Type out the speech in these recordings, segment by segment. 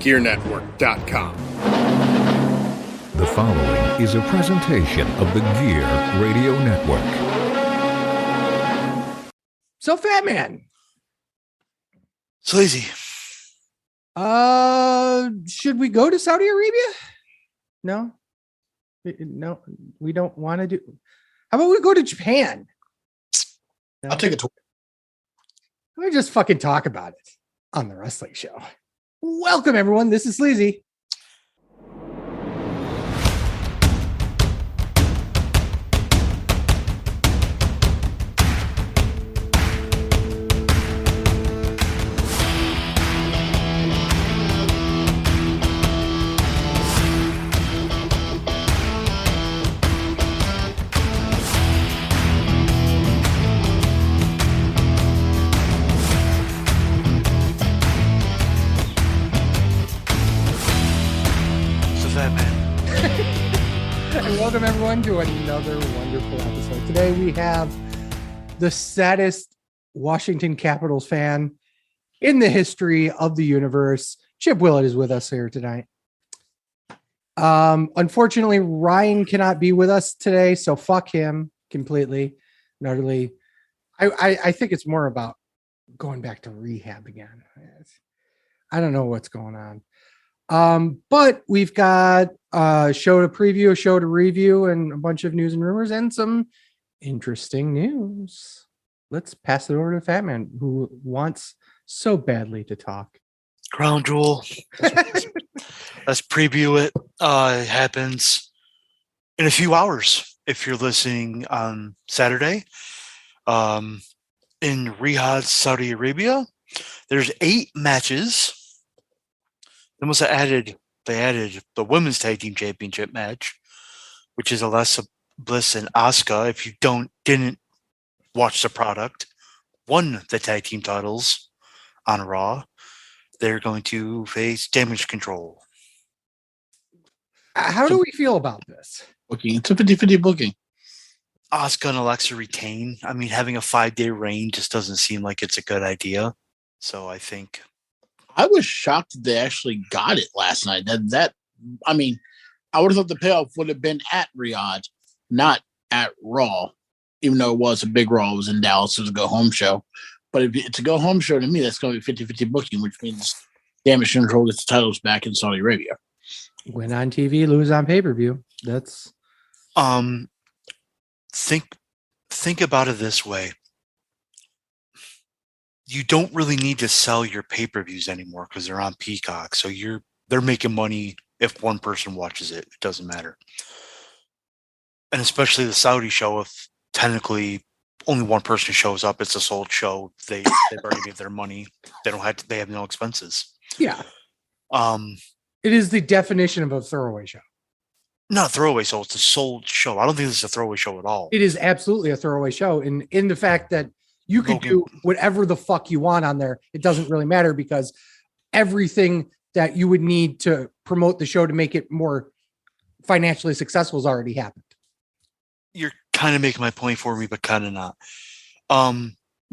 GearNetwork.com. The following is a presentation of the Gear Radio Network. So, Fatman. Sleazy. Should we go to Saudi Arabia? No, we don't want to do. How about we go to Japan? No? I'll take a tour. Let me just fucking talk about it on the wrestling show. Welcome, everyone. This is Sleazy. Welcome everyone to another wonderful episode. Today we have the saddest Washington Capitals fan in the history of the universe. Chip Willett is with us here tonight. Unfortunately, Ryan cannot be with us today, so fuck him completely and utterly. I think it's more about going back to rehab again. I don't know what's going on. But we've got a show to preview, a show to review, and a bunch of news and rumors and some interesting news. Let's pass it over to Fatman, who wants so badly to talk. Crown Jewel. Let's preview it. It happens in a few hours if you're listening on Saturday. In Riyadh, Saudi Arabia, there's 8 matches. They must have added the women's tag team championship match, which is Alexa Bliss and Asuka. If you didn't watch the product, won the tag team titles on Raw. They're going to face Damage Control. How do we feel about this? Booking. It's a 50-50 booking. Asuka and Alexa retain. I mean, having a 5-day reign just doesn't seem like it's a good idea. So I think I was shocked that they actually got it last night. I mean, I would have thought the payoff would have been at Riyadh, not at Raw, even though it was a big Raw. It was in Dallas. It was a go-home show. But if it's a go-home show, to me, that's going to be 50-50 booking, which means Damage Control gets the titles back in Saudi Arabia. Win on TV, lose on pay-per-view. That's... Think about it this way. You don't really need to sell your pay-per-views anymore because they're on Peacock. So they're making money if one person watches it. It doesn't matter. And especially the Saudi show, if technically only one person shows up, it's a sold show. They've already made their money. They have no expenses. Yeah. It is the definition of a throwaway show. Not a throwaway show, it's a sold show. I don't think this is a throwaway show at all. It is absolutely a throwaway show. In the fact that you could do whatever the fuck you want on there. It doesn't really matter because everything that you would need to promote the show to make it more financially successful has already happened. You're kind of making my point for me, but kind of not.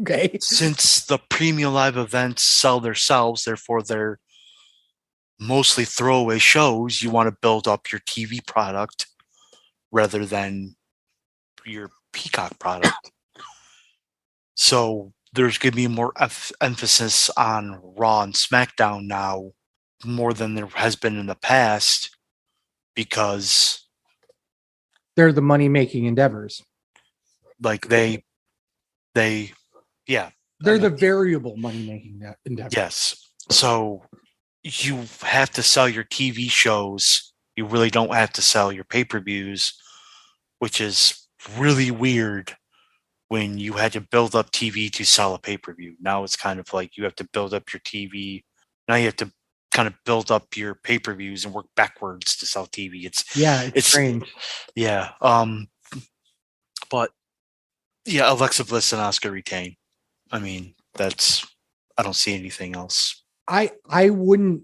Okay. Since the premium live events sell themselves, therefore they're mostly throwaway shows, you want to build up your TV product rather than your Peacock product. So there's going to be more emphasis on Raw and SmackDown now, more than there has been in the past, because they're the money-making endeavors. Like they're the variable money-making endeavors. Yes. So you have to sell your TV shows. You really don't have to sell your pay-per-views, which is really weird. When you had to build up TV to sell a pay-per-view. Now it's kind of like you have to build up your TV. Now you have to kind of build up your pay-per-views and work backwards to sell TV. It's strange. Yeah. But yeah, Alexa Bliss and Asuka retain. I mean, I don't see anything else. I would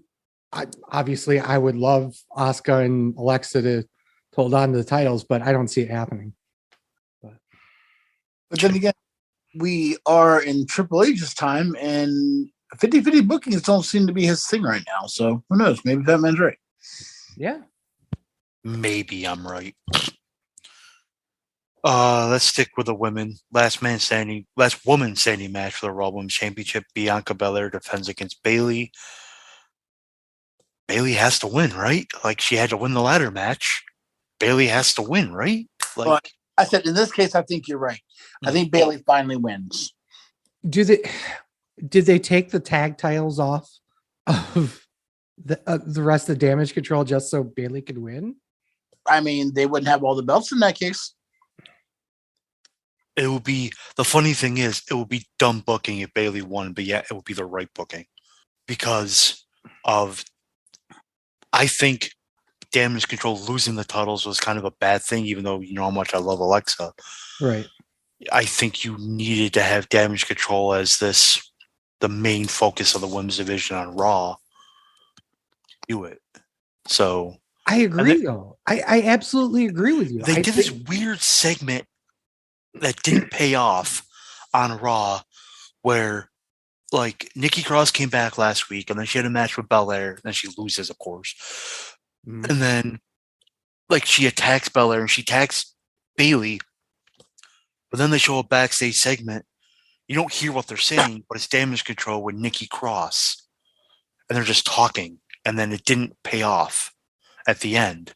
love Asuka and Alexa to hold on to the titles, but I don't see it happening. But then again, we are in Triple H's time, and 50-50 bookings don't seem to be his thing right now. So who knows? Maybe Fatman's right. Yeah. Maybe I'm right. Let's stick with the women. Last woman standing match for the Raw Women's Championship. Bianca Belair defends against Bayley. Bayley has to win, right? Like, she had to win the ladder match. Bayley has to win, right? Like, well, I said, in this case, I think you're right. I think Bayley finally wins. Did they take the tag titles off of the rest of Damage Control just so Bayley could win? I mean, they wouldn't have all the belts in that case. it would be, the funny thing is, it would be dumb booking if Bayley won, but yeah, it would be the right booking because of, I think Damage Control losing the titles was kind of a bad thing, even though you know how much I love Alexa. Right. I think you needed to have Damage Control as the main focus of the women's division on Raw. Do it. So I agree, though. I absolutely agree with you. They did this weird segment that didn't pay off on Raw where, like, Nikki Cross came back last week and then she had a match with Belair. Then she loses, of course. Mm-hmm. And then, like, she attacks Belair and she attacks Bayley. But then they show a backstage segment. You don't hear what they're saying, but it's Damage Control with Nikki Cross. And they're just talking. And then it didn't pay off at the end.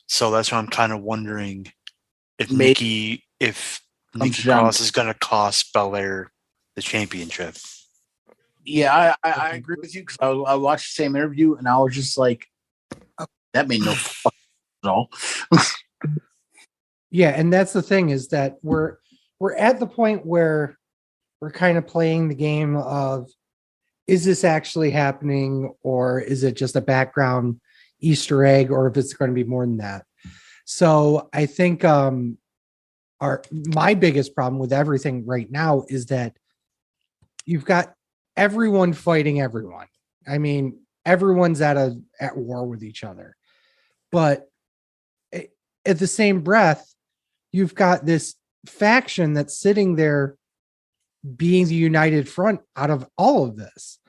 So that's why I'm kind of wondering if Nikki Cross is going to cost Belair the championship. Yeah, I agree with you because I watched the same interview and I was just like, oh, that made no fuck at all. Yeah, and that's the thing is that we're at the point where we're kind of playing the game of, is this actually happening or is it just a background Easter egg, or if it's going to be more than that? So I think my biggest problem with everything right now is that you've got everyone fighting everyone. I mean, everyone's at war with each other, but at the same breath, you've got this faction that's sitting there being the united front out of all of this.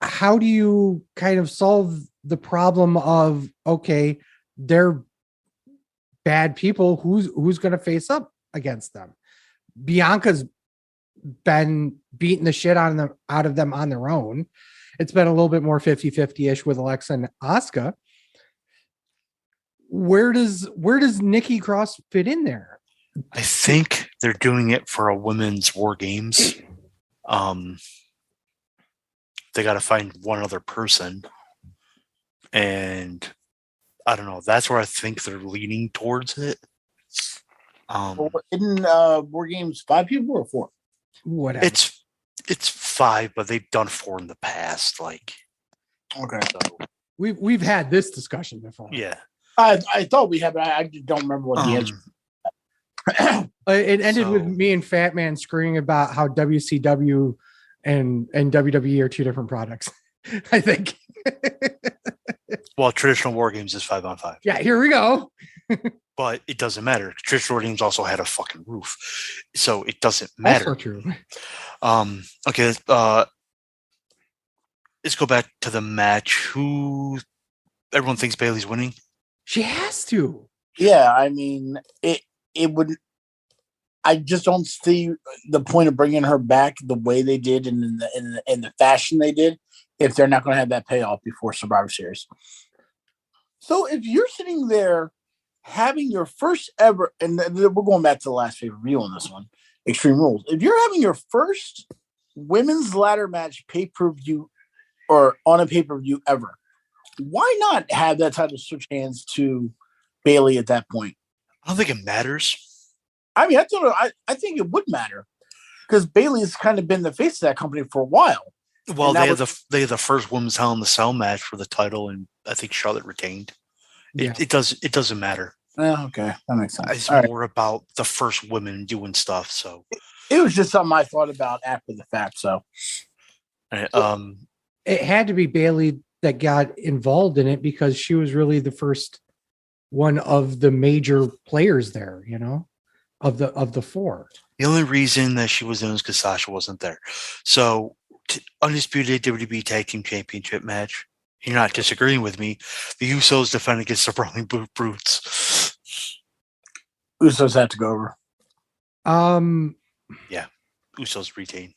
How do you kind of solve the problem of, okay, they're bad people, who's going to face up against them? Bianca's been beating the shit out of them on their own. It's been a little bit more 50-50-ish with Alexa and Asuka. Where does Nikki Cross fit in there? I think they're doing it for a women's War Games. They got to find one other person. And I don't know. That's where I think they're leaning towards it. In War Games, 5 people or 4? Whatever. It's 5, but they've done 4 in the past. Like, okay, so we've had this discussion before. Yeah, I thought we had, but I just don't remember what the answer. It ended with me and Fat Man screaming about how WCW and WWE are 2 different products. I think. Well, traditional War Games is 5-on-5. Yeah, here we go. But it doesn't matter. Traditional War Games also had a fucking roof, so it doesn't matter. Also true. Okay. Let's go back to the match. Who everyone thinks Bayley's winning? She has to. Yeah, I mean it would. I just don't see the point of bringing her back the way they did in the fashion they did if they're not going to have that payoff before Survivor Series. So if you're sitting there having your first ever, and we're going back to the last pay-per-view on this one, Extreme Rules. If you're having your first women's ladder match pay-per-view or on a pay-per-view ever, why not have that title switch hands to Bayley at that point? I don't think it matters. I mean, I think it would matter because Bayley's kind of been the face of that company for a while. Well, they had the first women's Hell in the Cell match for the title, and I think Charlotte retained. It doesn't matter. Okay, that makes sense. It's more about the first women doing stuff. So it was just something I thought about after the fact. So it had to be Bayley that got involved in it because she was really the first one of the major players there, you know, of the 4. The only reason that she was in was because Sasha wasn't there. So undisputed WWE Tag Team Championship match. You're not disagreeing with me. The Usos defend against the Brawling Brutes. Usos have to go over. Yeah, Usos retain.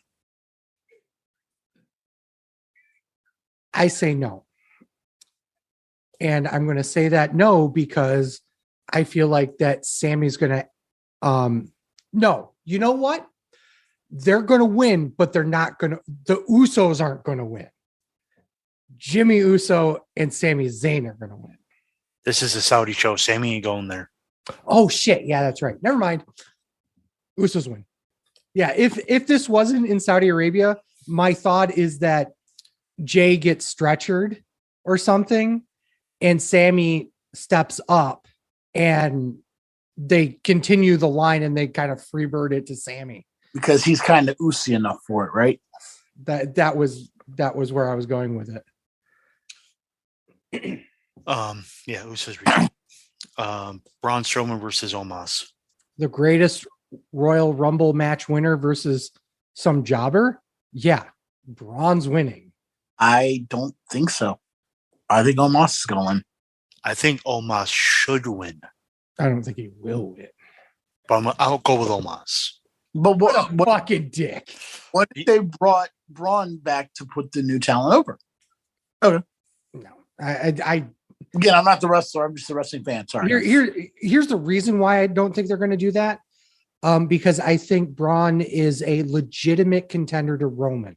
I say no. And I'm going to say that no because I feel like that Sammy's going to no. You know what? They're going to win, but they're not going to the Usos aren't going to win. Jimmy Uso and Sami Zayn are going to win. This is a Saudi show. Sammy ain't going there. Oh shit, yeah, that's right. Never mind. Usos win. Yeah, if this wasn't in Saudi Arabia, my thought is that Jay gets stretchered or something, and Sammy steps up, and they continue the line, and they kind of freebird it to Sammy because he's kind of Usi enough for it, right? That was where I was going with it. Yeah, Usos retain. Braun Strowman versus Omos. The greatest Royal Rumble match winner versus some jobber? Yeah, Braun's winning. I don't think so. I think Omos is going to win. I think Omos should win. I don't think he will win. But I'll go with Omos. But What a fucking dick. What if they brought Braun back to put the new talent over? Okay. No, I Again, I'm not the wrestler. I'm just a wrestling fan. Sorry. Here's the reason why I don't think they're going to do that. Because I think Braun is a legitimate contender to Roman.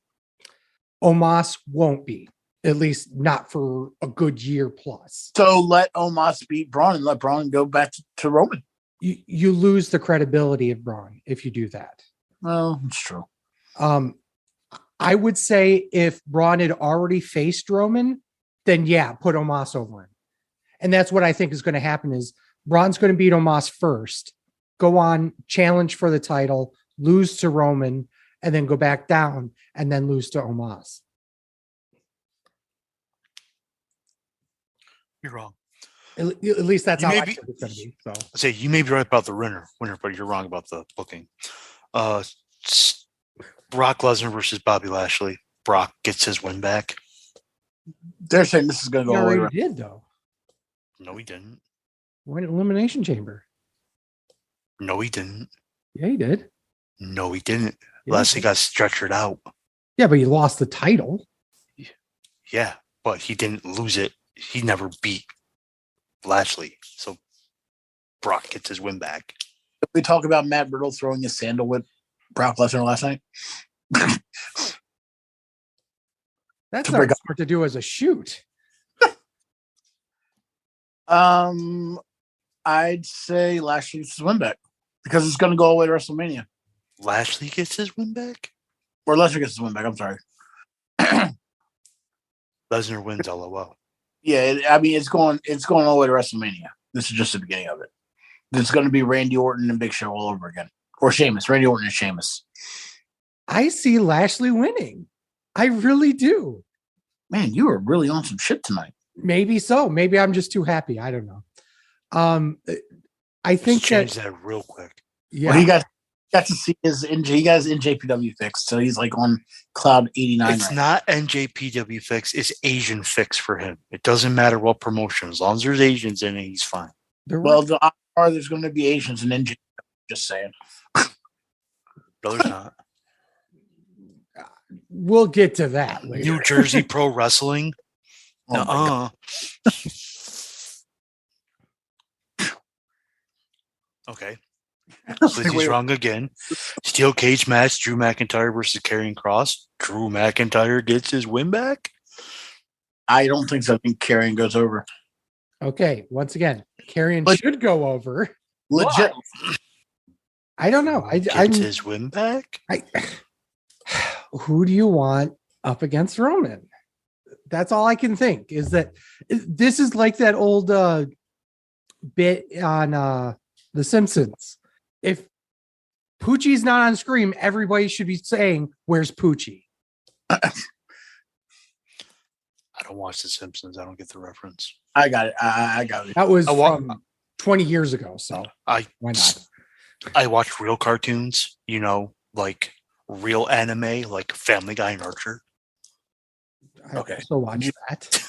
Omos won't be, at least not for a good year plus. So let Omos beat Braun and let Braun go back to Roman. You lose the credibility of Braun if you do that. Well, it's true. I would say if Braun had already faced Roman, then yeah, put Omos over him. And that's what I think is going to happen is Braun's going to beat Omos first, go on, challenge for the title, lose to Roman, and then go back down and then lose to Omos. You're wrong. At least that's You how may I be- think it's going to be. So I say you may be right about the winner, but you're wrong about the booking. Brock Lesnar versus Bobby Lashley. Brock gets his win back. They're saying this is going to he go away. already did though. No, he didn't. Went Elimination Chamber. No, he didn't. Yeah, he did. No, he didn't. Yeah, Lashley got stretchered out. Yeah, but he lost the title. Yeah, but he didn't lose it. He never beat Lashley. So Brock gets his win back. Did we talk about Matt Riddle throwing his sandal with Brock Lesnar last night? That's To not break up. smart to do as a shoot. I'd say Lashley gets his win back because it's going to go away to WrestleMania. Lashley gets his win back? Or Lesnar gets his win back. I'm sorry. Lesnar wins, LOL. Yeah, it's going all the way to WrestleMania. This is just the beginning of it. It's going to be Randy Orton and Big Show all over again, or Sheamus. Randy Orton and Sheamus. I see Lashley winning. I really do. Man, you are really on some shit tonight. Maybe so. Maybe I'm just too happy. I don't know. I think change that real quick. Yeah, Well, he got to see he got his NJPW fixed, so he's like on cloud 89. It's not NJPW fix. It's Asian fix for him. It doesn't matter what promotion. As long as there's Asians in it, he's fine. Well, there's going to be Asians in NJPW. Just saying. No, there's not. we'll get to that later. New Jersey Pro Wrestling. Oh my God. Okay. Sleazy's wrong again. Steel cage match, Drew McIntyre versus Karrion Kross. Drew McIntyre gets his win back. I don't think so. I think Karrion goes over. Okay, once again, Karrion But- should go over. Legit. I don't know. Gets his win back. Who do you want up against Roman? That's all I can think is that this is like that old bit on The Simpsons. If Poochie's not on screen, everybody should be saying, "Where's Poochie?" I don't watch The Simpsons. I don't get the reference. I got it. I got it. That was wa- 20 years ago. So I why not? I watch real cartoons, like real anime like Family Guy and Archer. I Okay. also watch that.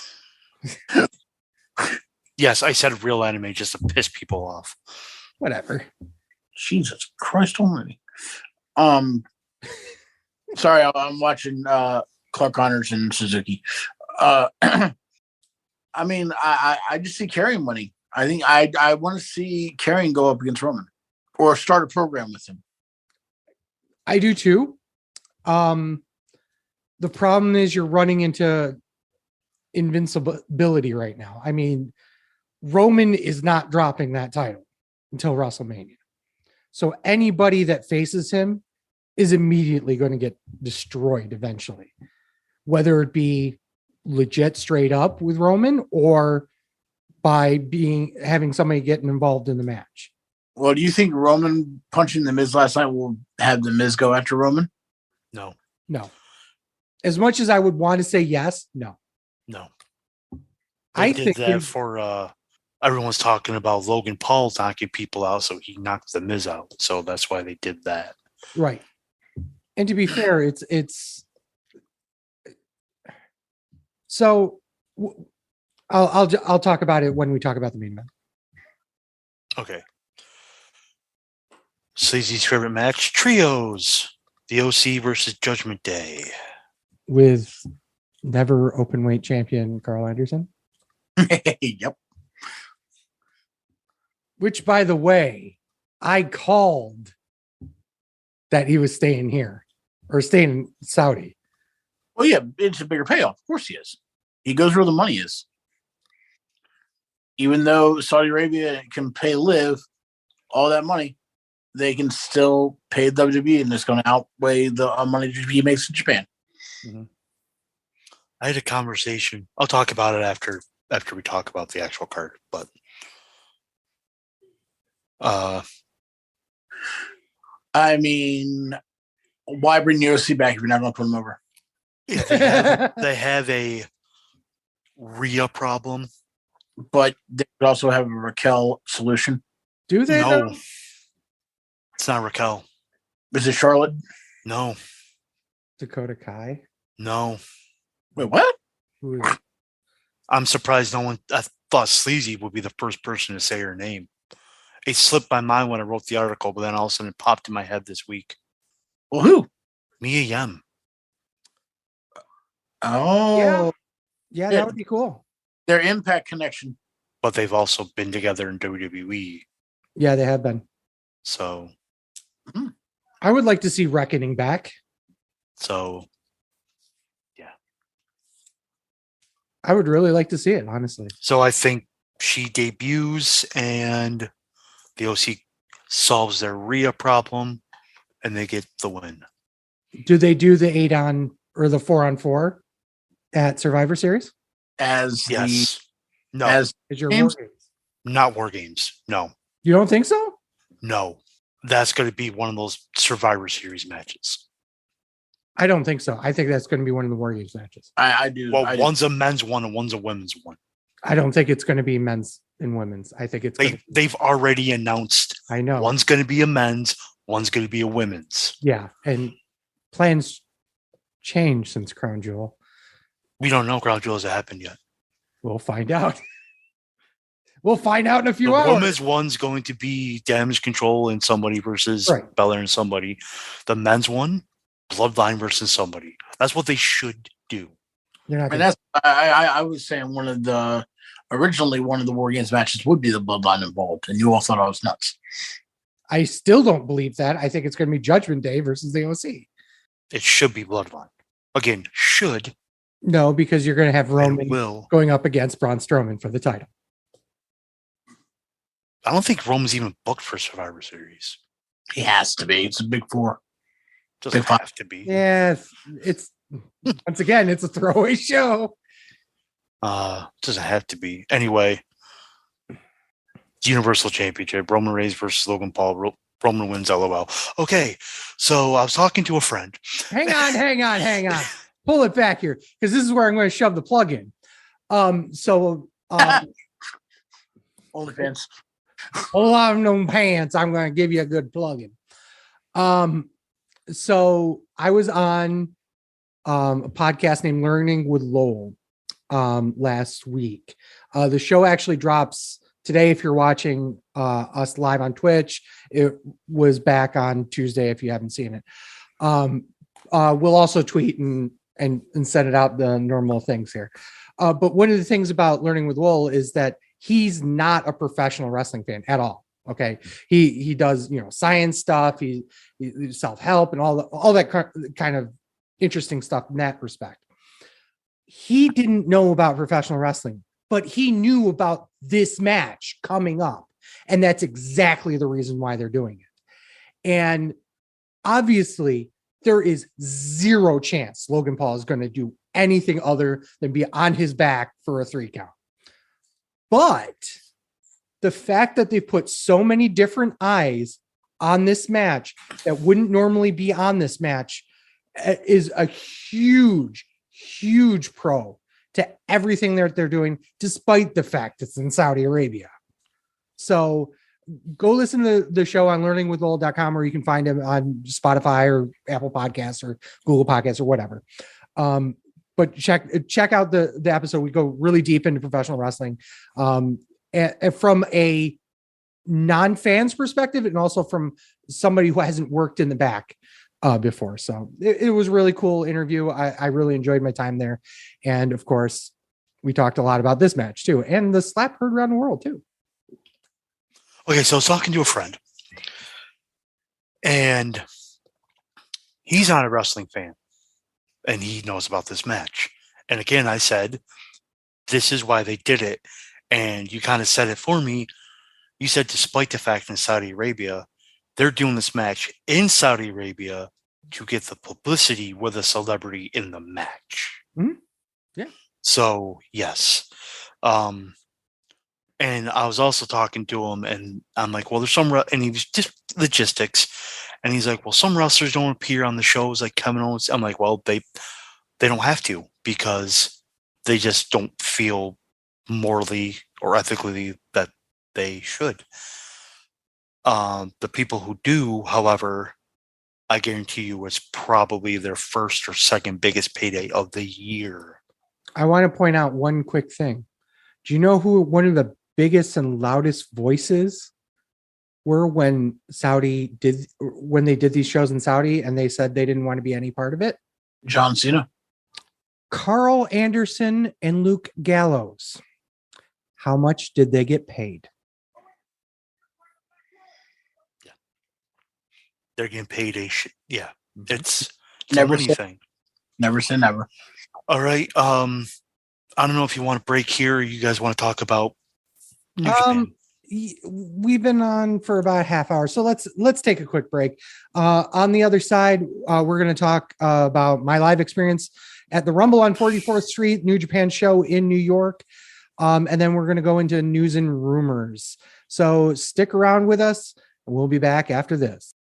Yes, I said real anime just to piss people off. Whatever. Jesus Christ almighty. Sorry, I'm watching Clark Connors and Suzuki. I mean, I just see Karrion winning. I think I want to see Karrion go up against Roman or start a program with him. I do too. The problem is you're running into invincibility right now. I mean, Roman is not dropping that title until WrestleMania. So anybody that faces him is immediately going to get destroyed eventually, whether it be legit straight up with Roman or by having somebody getting involved in the match. Well, do you think Roman punching the Miz last night will have the Miz go after Roman? No. As much as I would want to say yes, no. I did that for everyone's talking about Logan Paul knocking people out, so he knocked the Miz out. So that's why they did that. Right. And to be fair, it's so I'll talk about it when we talk about the main event. Okay. Sleazy's favorite match, trios. The OC versus Judgment Day. With never open weight champion Carl Anderson. Yep. Which, by the way, I called that he was staying here or staying in Saudi. Well, yeah, it's a bigger payoff. Of course he is. He goes where the money is. Even though Saudi Arabia can pay Liv all that money, they can still pay WWE, and it's going to outweigh the money he makes in Japan. Mm-hmm. I had a conversation. I'll talk about it after we talk about the actual card, but I mean, why bring the OC back if you're not going to put him over? yeah, they have a Rhea problem, but they could also have a Raquel solution. Do they? No, though? it's not Raquel. Is it Charlotte? No. Dakota Kai. No. Wait, what? Who is? I'm surprised no one. I thought Sleazy would be the first person to say her name. It slipped my mind when I wrote the article, but then all of a sudden it popped in my head this week. Well, who? Mia Yim. Oh, Yeah, that would be cool. Their Impact connection. But they've also been together in WWE. Yeah, they have been. So. I would like to see Reckoning back. So. I would really like to see it, honestly. So I think she debuts and the OC solves their Rhea problem and they get the win. Do they do the 8-on or the 4-on-4 at Survivor Series? Yes. No. As your games? War Games? Not War Games. No. You don't think so? No. That's going to be one of those Survivor Series matches. I don't think so. I think that's going to be one of the War Games matches. I do. Well, one's a men's one and one's a women's one. I don't think it's going to be men's and women's. I think it's they've already announced. I know. One's going to be a men's, one's going to be a women's. Yeah, and plans change since Crown Jewel. We don't know Crown Jewel hasn't happened yet. We'll find out. We'll find out in a few the hours. The women's one's going to be Damage Control and somebody versus Belair and somebody. The men's one, Bloodline versus somebody. That's what they should do. And that's I was saying originally one of the War Games matches would be the Bloodline involved, and you all thought I was nuts. I still don't believe that. I think it's going to be Judgment Day versus the OC. It should be Bloodline. Again, should. No, because you're going to have Roman going up against Braun Strowman for the title. I don't think Roman's even booked for Survivor Series. He has to be. It's a big four. Doesn't have to be. Yeah, it's once again, it's a throwaway show. Doesn't have to be. Anyway, Universal Championship, Roman Reigns versus Logan Paul. Roman wins, LOL. Okay, so I was talking to a friend. Hang on. Pull it back here, because this is where I'm going to shove the plug in. OnlyFans. Hold on, no pants. I'm going to give you a good plug in. So I was on a podcast named Learning with Lowell last week. The show actually drops today. If you're watching us live on Twitch, it was back on Tuesday. If you haven't seen it, we'll also tweet and send it out the normal things here. But one of the things about Learning with Lowell is that he's not a professional wrestling fan at all. Okay. He does, science stuff. He self-help and all that kind of interesting stuff in that respect. He didn't know about professional wrestling, but he knew about this match coming up. And that's exactly the reason why they're doing it. And obviously there is zero chance Logan Paul is going to do anything other than be on his back for a 3 count. But the fact that they put so many different eyes on this match that wouldn't normally be on this match is a huge, huge pro to everything that they're doing, despite the fact it's in Saudi Arabia. So go listen to the show on learningwithlowell.com, or you can find him on Spotify or Apple Podcasts or Google Podcasts or whatever. But check out the episode. We go really deep into professional wrestling and from a non-fan's perspective, and also from somebody who hasn't worked in the back before. So it was a really cool interview. I really enjoyed my time there. And of course, we talked a lot about this match too, and the slap heard around the world too. Okay, so I was talking to a friend, and he's not a wrestling fan, and he knows about this match. And again, I said, this is why they did it. And you kind of said it for me. You said, despite the fact in Saudi Arabia, they're doing this match in Saudi Arabia to get the publicity with a celebrity in the match. Mm-hmm. Yeah. So, yes. And I was also talking to him, and I'm like, well, there's some, and he was just logistics. And he's like, well, some wrestlers don't appear on the shows like Kevin Owens. I'm like, well, they don't have to, because they just don't feel morally or ethically that they should. The people who do, however, I guarantee you it's probably their first or second biggest payday of the year. I want to point out one quick thing. Do you know who one of the biggest and loudest voices were when they did these shows in Saudi and they said they didn't want to be any part of it? John Cena. Carl Anderson and Luke Gallows. How much did they get paid? Yeah. They're getting paid it's Never a money thing. Never say never. All right. I don't know if you want to break here, or you guys want to talk about New Japan. We've been on for about a half hour, so let's take a quick break. On the other side, we're going to talk about my live experience at the Rumble on 44th Street New Japan show in New York, and then we're going to go into news and rumors. So stick around with us, and we'll be back after this.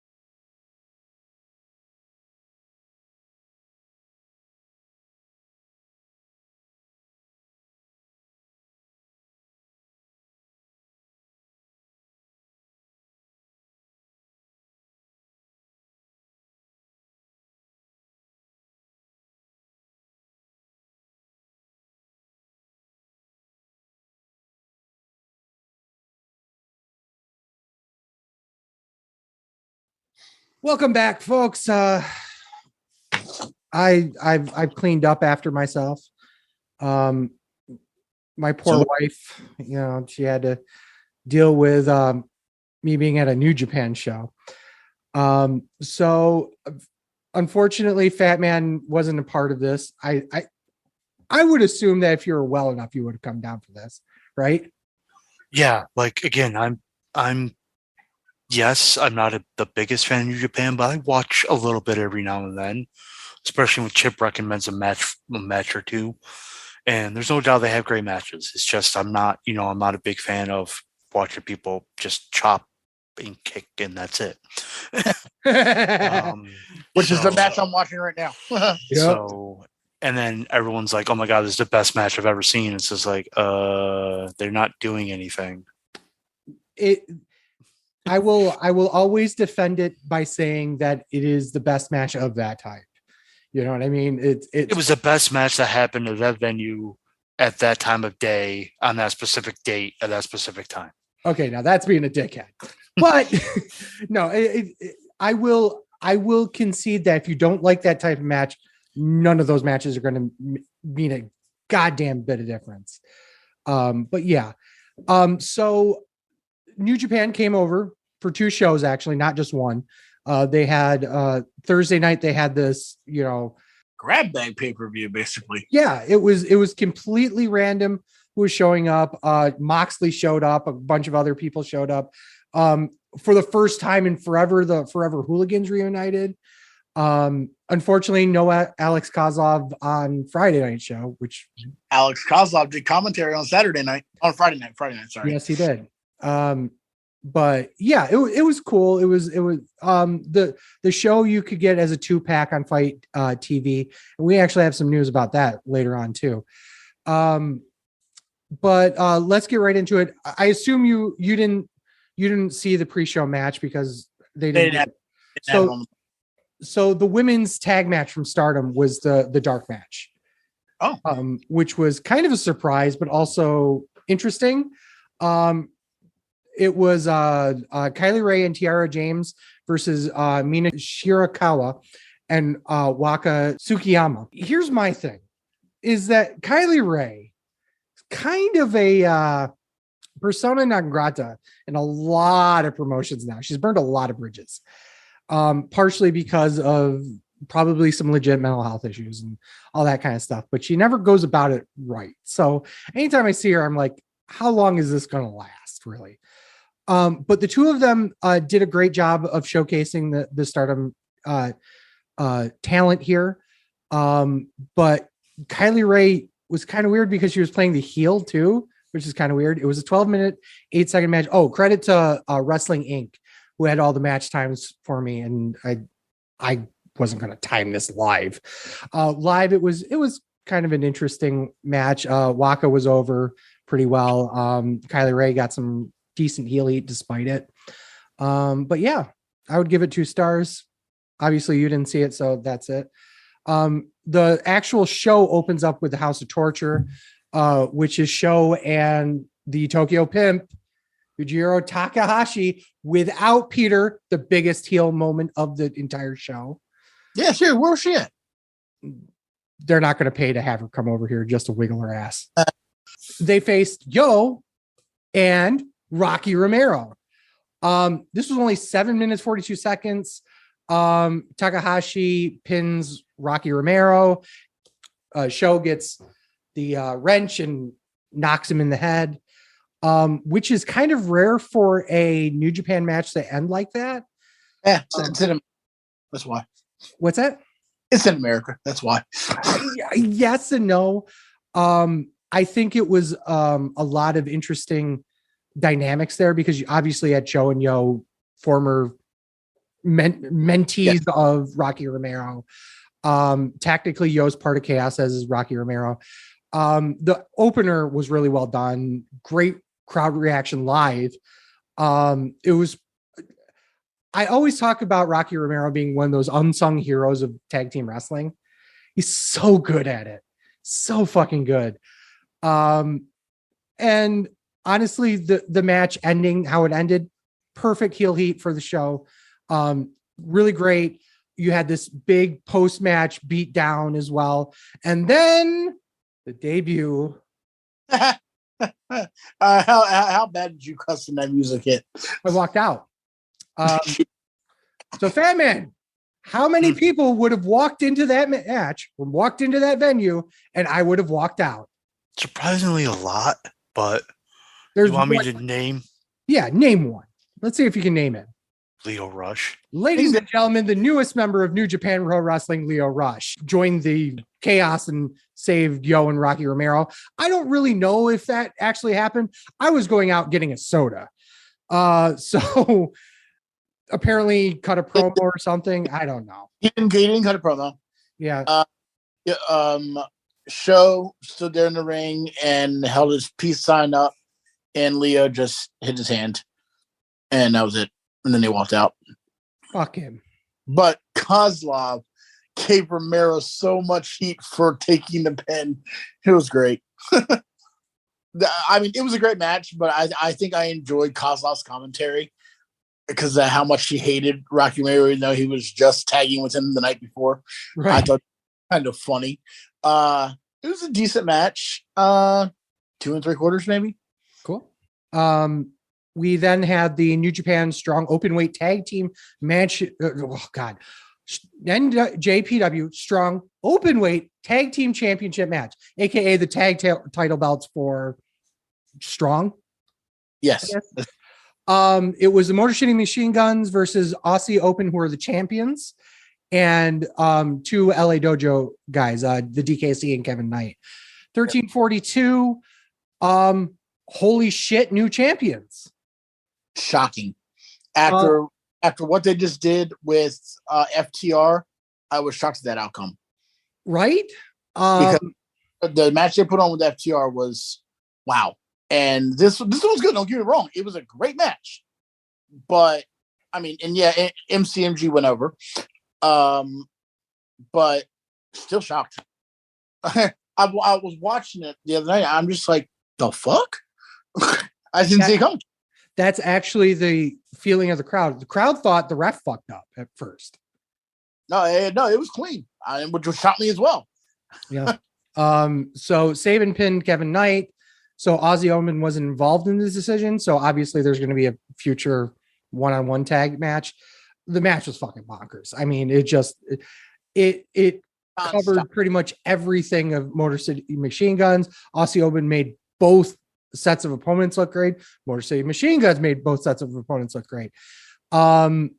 Welcome back, folks. I've cleaned up after myself. My poor wife, she had to deal with me being at a New Japan show. So unfortunately, Fat Man wasn't a part of this. I would assume that if you were well enough, you would have come down for this, right? Yeah, like again, I'm yes, I'm not the biggest fan of New Japan, but I watch a little bit every now and then, especially when Chip recommends a match or two. And there's no doubt they have great matches. It's just I'm not a big fan of watching people just chop and kick, and that's it. Which is the match I'm watching right now. So, and then everyone's like, "Oh my god, this is the best match I've ever seen." It's just like, they're not doing anything. I will always defend it by saying that it is the best match of that type. You know what I mean? It was the best match that happened at that venue at that time of day on that specific date at that specific time. Okay, now that's being a dickhead. But no, I will concede that if you don't like that type of match, none of those matches are going to mean a goddamn bit of difference. But yeah. So New Japan came over for 2 shows, actually, not just one. They had Thursday night, they had this, grab bag pay-per-view, basically. Yeah, it was completely random who was showing up. Moxley showed up, a bunch of other people showed up. For the first time in forever, the Forever Hooligans reunited. Unfortunately, no Alex Kozlov on Friday night show, which Alex Kozlov did commentary on Friday night, sorry. Yes, he did. But yeah, it was cool. It was the show you could get as a 2-pack on Fight TV, and we actually have some news about that later on too. But let's get right into it. I assume you didn't see the pre-show match because they didn't have so the women's tag match from Stardom was the dark match. Which was kind of a surprise, but also interesting. It was Kylie Ray and Tiara James versus Mina Shirakawa and Waka Tsukiyama. Here's my thing, is that Kylie Ray is kind of a persona non grata in a lot of promotions now. She's burned a lot of bridges, partially because of probably some legit mental health issues and all that kind of stuff, but she never goes about it right. So anytime I see her, I'm like, how long is this going to last, really? But the two of them did a great job of showcasing the Stardom talent here. But Kylie Ray was kind of weird because she was playing the heel too, which is kind of weird. It was a 12-minute, 8-second match. Oh, credit to Wrestling Inc., who had all the match times for me, and I wasn't going to time this live. Live, it was kind of an interesting match. Waka was over pretty well. Kylie Ray got some decent heel heat despite it. But yeah, I would give it 2 stars. Obviously you didn't see it, so that's it. The actual show opens up with the House of Torture, which is Show and the Tokyo Pimp, Yujiro Takahashi, without Peter, the biggest heel moment of the entire show. Yeah, sure. Where's she at? They're not going to pay to have her come over here just to wiggle her ass. They faced Yo and Rocky Romero. This was only 7 minutes, 42 seconds. Takahashi pins Rocky Romero. Show gets the wrench and knocks him in the head, which is kind of rare for a New Japan match to end like that. Yeah, it's in America. That's why. What's that? It's in America. That's why. Yes and no. I think it was a lot of interesting dynamics there because you obviously had Cho and Yo, former mentees of Rocky Romero. Tactically, Yo's part of Chaos, as is Rocky Romero. The opener was really well done. Great crowd reaction live. It was. I always talk about Rocky Romero being one of those unsung heroes of tag team wrestling. He's so good at it. So fucking good. And honestly, the match ending, how it ended, perfect heel heat for the show. Really great. You had this big post-match beat down as well. And then the debut. How bad did you cuss when that music hit? I walked out. So Fat Man, how many people would have walked into that match, walked into that venue, and I would have walked out? Surprisingly a lot, but There's you want me one, to name? Yeah, name one. Let's see if you can name it. Leo Rush. Ladies and gentlemen, the newest member of New Japan Pro Wrestling, Leo Rush, joined the Chaos and saved Yo and Rocky Romero. I don't really know if that actually happened. I was going out getting a soda. So apparently cut a promo or something. I don't know. He didn't cut a promo. Yeah. Show stood there in the ring and held his peace sign up, and Leo just hit his hand, and that was it. and then they walked out. Fuck him. But Kozlov gave Romero so much heat for taking the pin. It was great. I mean, it was a great match, but I think I enjoyed Kozlov's commentary because of how much he hated Rocky Romero, even though he was just tagging with him the night before. Right. I thought it was kind of funny. It was a decent match. 2 3/4 maybe. Cool. We then had the New Japan Strong Openweight Tag Team match. Oh God. NJPW Strong Openweight Tag Team Championship match, aka the tag title belts for Strong. Yes. It was the Motor City Machine Guns versus Aussie Open, who are the champions, and 2 LA Dojo guys, the DKC and Kevin Knight. 1342. Holy shit, new champions. Shocking. After what they just did with FTR, I was shocked at that outcome. Right? Because the match they put on with FTR was wow. And this one was good. Don't get me wrong. It was a great match. But I mean, and yeah, MCMG went over. But still shocked. I was watching it the other night. I'm just like, the fuck? I didn't see it coming. That's actually the feeling of the crowd. The crowd thought the ref fucked up at first. No, it was clean, which shocked me as well. Yeah. So Saban pinned Kevin Knight. So Ozzy Omen wasn't involved in this decision. So obviously there's going to be a future one-on-one tag match. The match was fucking bonkers. I mean, it covered pretty much everything of Motor City Machine Guns. Aussie Open made both sets of opponents look great. Motor City Machine Guns made both sets of opponents look great. I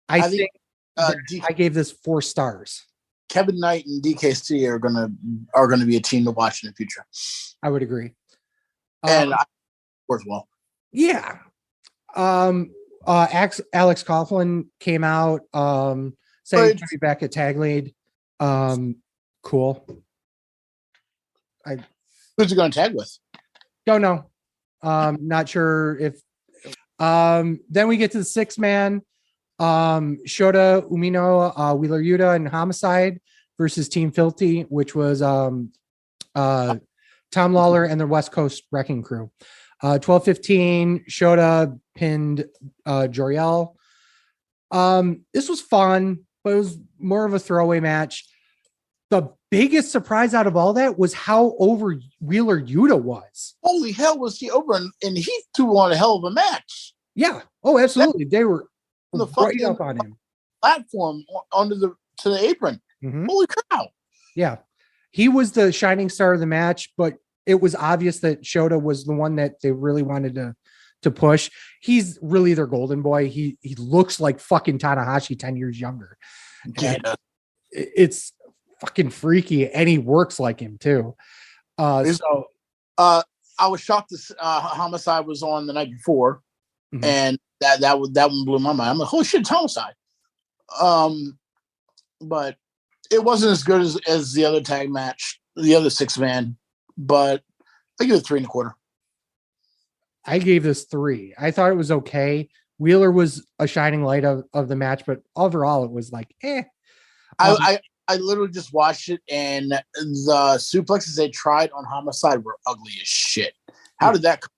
think I gave this 4 stars. Kevin Knight and DKC are gonna be a team to watch in the future. I would agree. And worthwhile. Yeah. Alex Coughlin came out saying to be back at Tag Lead. Cool. Who's he going to tag with? Don't know. Not sure if. Then we get to the 6-man. Shota Umino, Wheeler Yuta, and Homicide versus Team Filthy, which was Tom Lawler and the West Coast Wrecking Crew. 12:15, Shota pinned Joriel. This was fun, but it was more of a throwaway match. The biggest surprise out of all that was how over Wheeler Yuta was. Holy hell, was he over? And he threw on a hell of a match. Yeah. Oh, absolutely. They were the right up on him. Platform to the apron. Mm-hmm. Holy cow. Yeah. He was the shining star of the match, but it was obvious that Shota was the one that they really wanted to push. He's really their golden boy. He looks like fucking Tanahashi 10 years younger. Yeah. It's fucking freaky, and he works like him too. I was shocked that Homicide was on the night before, mm-hmm. and that one blew my mind. I'm like, holy shit, it's Homicide. But it wasn't as good as the other tag match, the other 6-man. But I give it 3 1/4. I gave this 3. I thought it was okay. Wheeler was a shining light of the match, but overall it was like, eh. I literally just watched it, and the suplexes they tried on Homicide were ugly as shit. How did that come?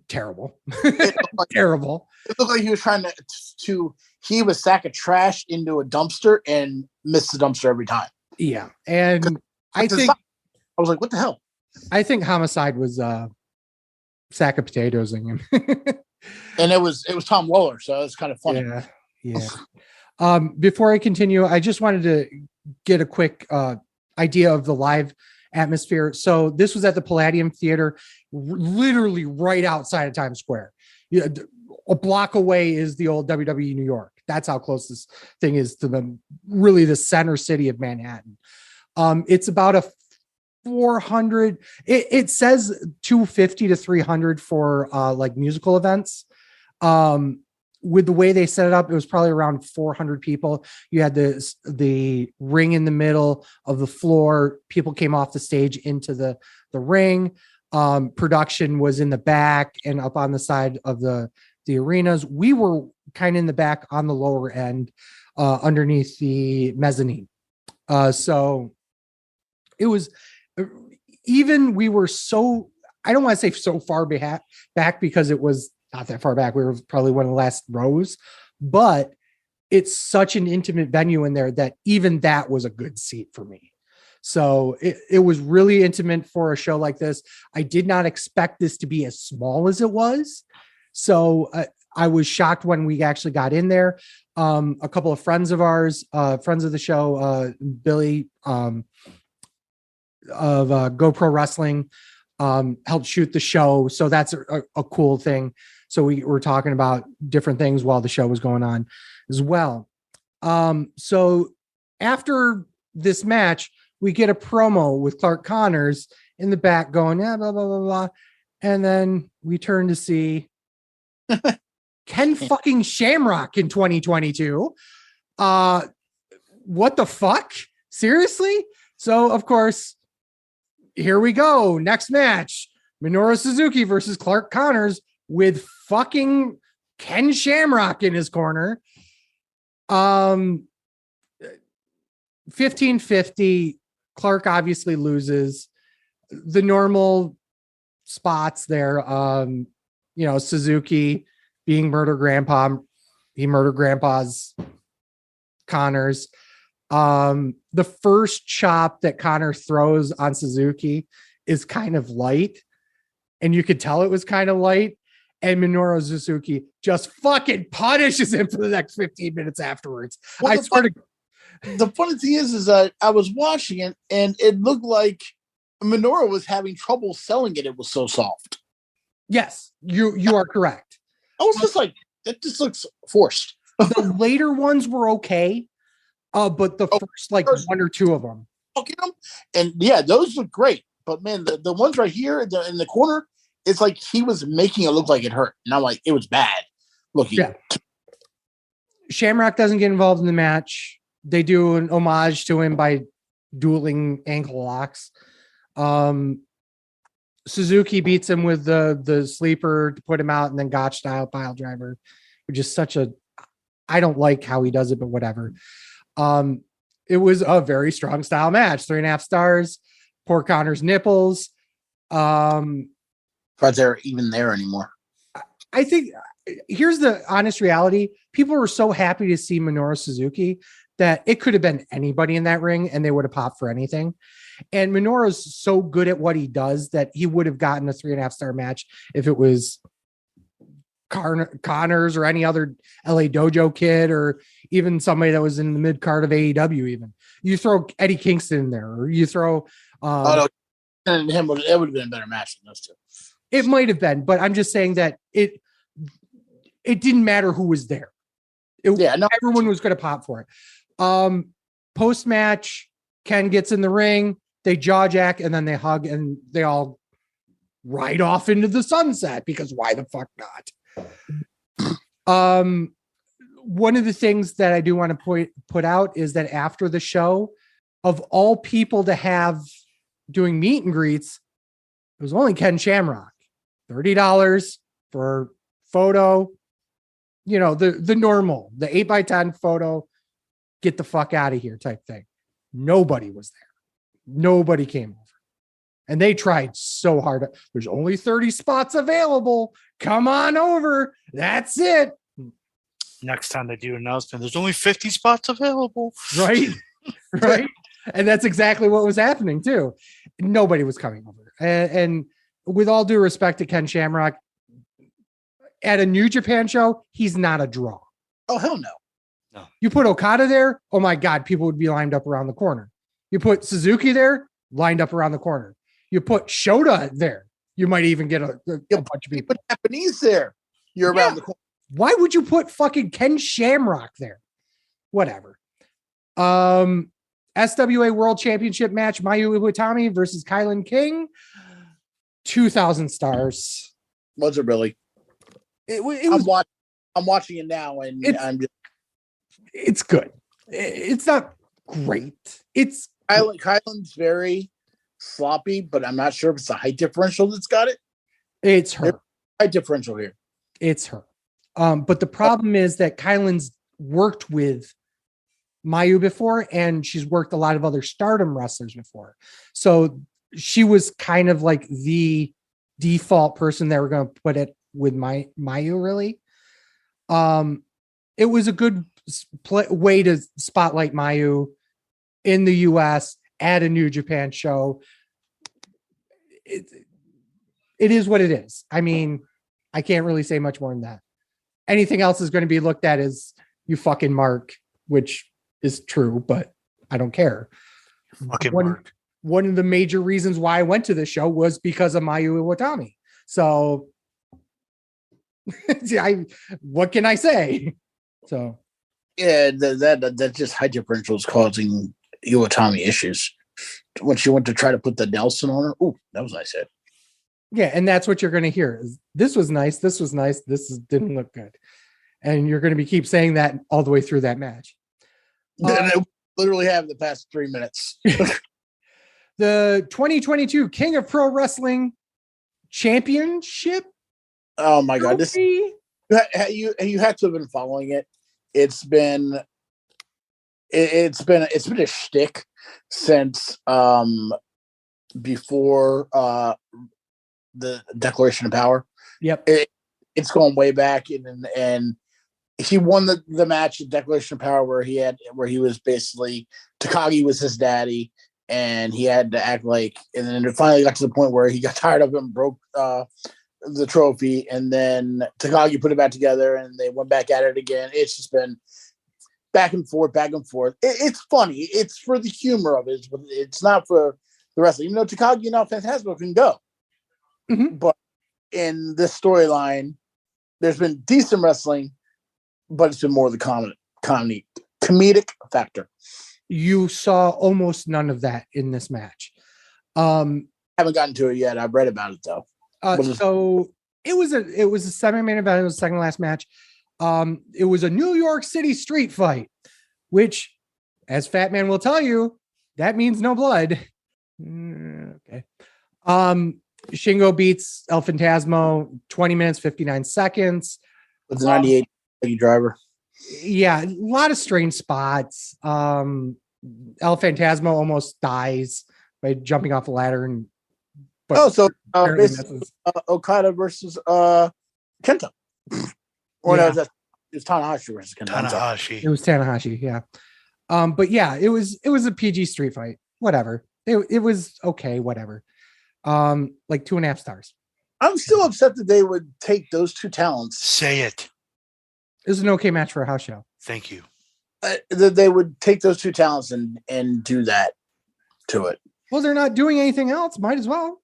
Terrible. Like, terrible. It looked like he was trying to heave a sack of trash into a dumpster and miss the dumpster every time. Yeah. And I was like, what the hell? I think Homicide was a sack of potatoes in him. And it was Tom Lawler, so it's kind of funny. Yeah. Before I continue, I just wanted to get a quick idea of the live atmosphere. So this was at the Palladium Theater, literally right outside of Times Square. A block away is the old WWE New York. That's how close this thing is to the center city of Manhattan. It's about a 400. It says 250 to 300 for like musical events. With the way they set it up, it was probably around 400 people. You had the ring in the middle of the floor. People came off the stage into the ring. Production was in the back and up on the side of the the arenas. We were kind of in the back on the lower end, underneath the mezzanine. So it was even, we were so, I don't want to say so far back because it was not that far back. We were probably one of the last rows, but it's such an intimate venue in there that even that was a good seat for me. So it was really intimate for a show like this. I did not expect this to be as small as it was. So I was shocked when we actually got in there. A couple of friends of ours, friends of the show, Billy of GoPro Wrestling, helped shoot the show. So that's a cool thing. So we were talking about different things while the show was going on as well. So after this match, we get a promo with Clark Connors in the back going, yeah, blah, blah, blah, blah. And then we turn to see Ken fucking Shamrock in 2022. What the fuck? Seriously? So, of course, here we go. Next match, Minoru Suzuki versus Clark Connors with fucking Ken Shamrock in his corner. 15-50. Clark obviously loses. The normal spots there. Suzuki being murder grandpa. He murdered grandpa's Connors. The first chop that Connor throws on Suzuki is kind of light. And you could tell it was kind of light. And Minoru Suzuki just fucking punishes him for the next 15 minutes afterwards. Well, the funny thing is that I was watching it and it looked like Minoru was having trouble selling it. It was so soft. Yes, you are correct. I was just like, that just looks forced. The later ones were okay, but the first one or two of them. And yeah, those look great. But man, the ones right here in the corner, it's like he was making it look like it hurt. And I'm like, it was bad looking. Yeah. Shamrock doesn't get involved in the match. They do an homage to him by dueling ankle locks. Suzuki beats him with the sleeper to put him out, and then Gotch style pile driver, which is I don't like how he does it, but whatever. It was a very strong style match. 3.5 stars. Poor Connor's nipples. But they're even there anymore. I think here's the honest reality. People were so happy to see Minoru Suzuki that it could have been anybody in that ring and they would have popped for anything. And Minoru's so good at what he does that he would have gotten a 3.5 star match if it was Connors or any other LA Dojo kid, or even somebody that was in the mid card of AEW. Even you throw Eddie Kingston in there, or you throw and him, it would have been a better match than those two. It might have been, but I'm just saying that it didn't matter who was there. Everyone was going to pop for it. Post match, Ken gets in the ring, they jaw jack, and then they hug, and they all ride off into the sunset because why the fuck not? One of the things that I do want to put out is that after the show, of all people to have doing meet and greets, it was only Ken Shamrock. $30 for photo, the normal, the 8x10 photo, get the fuck out of here type thing. Nobody was there. Nobody came over. And they tried so hard. There's only 30 spots available. Come on over. That's it. Next time they do an announcement, there's only 50 spots available. Right. Right. And that's exactly what was happening too. Nobody was coming over. And with all due respect to Ken Shamrock, at a New Japan show, he's not a draw. Oh, hell no. No. You put Okada there, oh my God, people would be lined up around the corner. You put Suzuki there, lined up around the corner. You put Shota there, you might even get a bunch of people. Put Japanese there, you're around the corner. Why would you put fucking Ken Shamrock there? Whatever. SWA World Championship match, Mayu Iwatani versus Kylan King. 2,000 stars. Was it really? It was, I'm watching it now, and it's good. It's not great. It's Kylan's very sloppy, but I'm not sure if it's the height differential that's got it. It's her. Height differential here. It's her. But the problem is that Kylan's worked with Mayu before, and she's worked a lot of other Stardom wrestlers before. So she was kind of like the default person that we're going to put it with Mayu, really. It was a good way to spotlight Mayu in the US at a New Japan show. It is what it is. I mean, I can't really say much more than that. Anything else is going to be looked at as you fucking mark, which is true, but I don't care. Fucking mark. One of the major reasons why I went to this show was because of Mayu Iwatani. So what can I say? So yeah, that just high differential is causing Iwatani issues. When she went to try to put the Nelson on her, oh, that was nice hit. Yeah, and that's what you're going to hear. This was nice. This was nice. Didn't look good, and you're going to keep saying that all the way through that match. And I literally have the past 3 minutes. The 2022 King of Pro Wrestling Championship. Oh my God! Trophy? You have to have been following it. It's been a shtick since before the Declaration of Power. Yep. It's going way back, and he won the match at Declaration of Power where he was basically Takagi was his daddy, and he had to act like, and then it finally got to the point where he got tired of him, broke the trophy, and then Takagi put it back together, and they went back at it again. It's just been back and forth, back and forth. It's funny. It's for the humor of it. It's not for the wrestling. Even though Takagi and El Phantasmo can go. Mm-hmm. But in this storyline, there's been decent wrestling, but it's been more the comedic factor. You saw almost none of that in this match. Haven't gotten to it yet. I've read about it though. So it was a semi-main event. It was the second last match. It was a New York City street fight, which, as Fat Man will tell you, that means no blood. Okay. Shingo beats El Phantasmo 20 minutes, 59 seconds. With the 98 driver. Yeah, a lot of strange spots. El Phantasmo almost dies by jumping off a ladder and Okada versus Kenta. Or yeah. no, it was Tanahashi versus Kenta. Tanahashi. It was Tanahashi, yeah. But yeah, it was a PG street fight. Whatever. It was okay, whatever. Like 2.5 stars. I'm still upset that they would take those two talents. Say it. It was an okay match for a house show. Thank you. That they would take those two talents and do that to it. Well, they're not doing anything else. Might as well.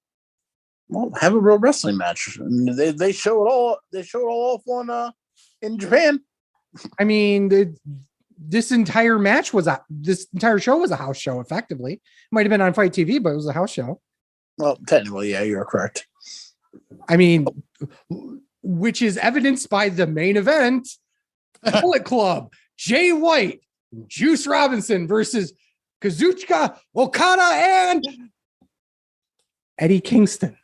Well, have a real wrestling match. They show it all. They show it all off on in Japan. I mean, this entire show was a house show. Effectively, it might have been on Fight TV, but it was a house show. Well, technically, yeah, you're correct. I mean, which is evidenced by the main event: Bullet Club, Jay White, Juice Robinson versus Kazuchika Okada and Eddie Kingston.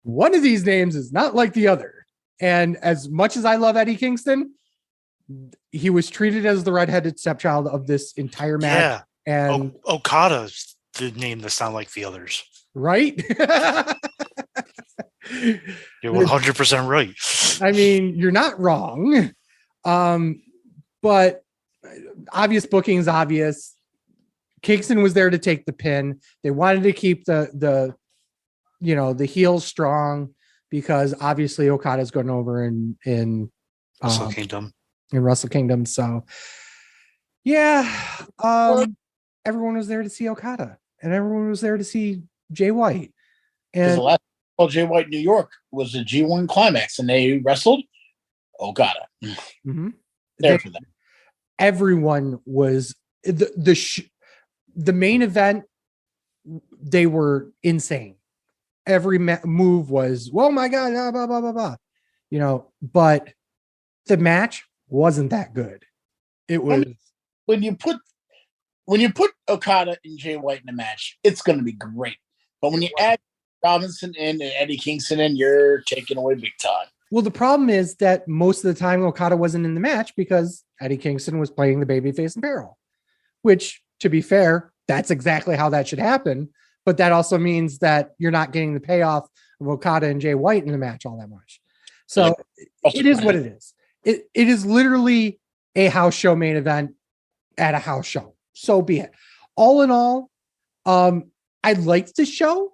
One of these names is not like the other. And as much as I love Eddie Kingston, he was treated as the redheaded stepchild of this entire match. Yeah. And Okada's the name that sound like the others. Right? You're 100% right. I mean, you're not wrong. But obvious booking is obvious. Kingston was there to take the pin. They wanted to keep the heels strong because obviously Okada's going over in Wrestle Kingdom. In Wrestle Kingdom. So yeah, everyone was there to see Okada and everyone was there to see Jay White. And the last Jay White New York was the G1 climax and they wrestled Okada. Mm-hmm. There for them. Everyone was the main event. They were insane. Every move was, oh my God, blah, blah, blah, blah. But the match wasn't that good. It was. When you put Okada and Jay White in a match, it's going to be great. But when you add Robinson in and Eddie Kingston in, you're taking away big time. Well, the problem is that most of the time Okada wasn't in the match because Eddie Kingston was playing the babyface in peril, which, to be fair, that's exactly how that should happen. But that also means that you're not getting the payoff of Okada and Jay White in the match all that much. So it is what it is. It is literally a house show main event at a house show. So be it. All in all, I liked the show.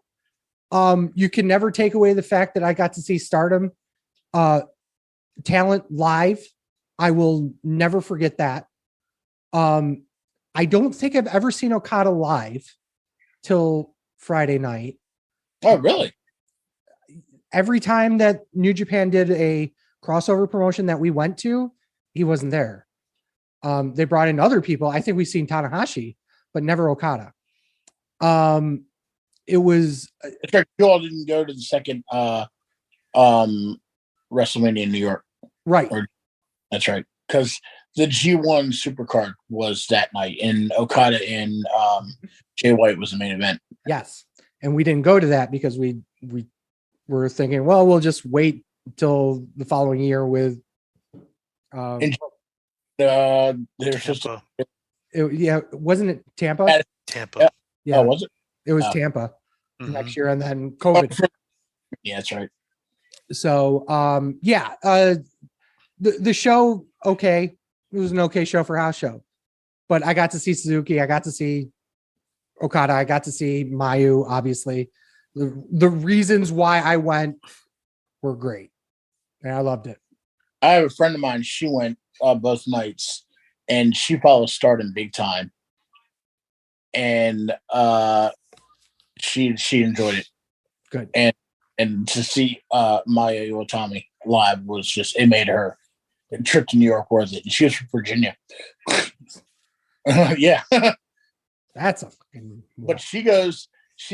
You can never take away the fact that I got to see Stardom talent live. I will never forget that. I don't think I've ever seen Okada live till Friday night. Oh, really? Every time that New Japan did a crossover promotion that we went to, he wasn't there. They brought in other people. I think we've seen Tanahashi, but never Okada. It was. You all didn't go to the second WrestleMania in New York, right? That's right, because the G1 Supercard was that night, and Okada and Jay White was the main event. Yes, and we didn't go to that because we were thinking, well, we'll just wait till the following year with. There's just wasn't it Tampa? Tampa. Yeah, oh, was it? It was Tampa next year, and then COVID. Yeah, that's right. So, the show, okay, it was an okay show for house show, but I got to see Suzuki, I got to see Okada, I got to see Mayu. Obviously, the reasons why I went were great, and I loved it. I have a friend of mine. She went both nights, and she follows Stardom big time, and she enjoyed it. Good. And to see Maya Iwatani live was just, it made her a trip to New York worth it. And she was from Virginia. Yeah. That's a fucking. But she's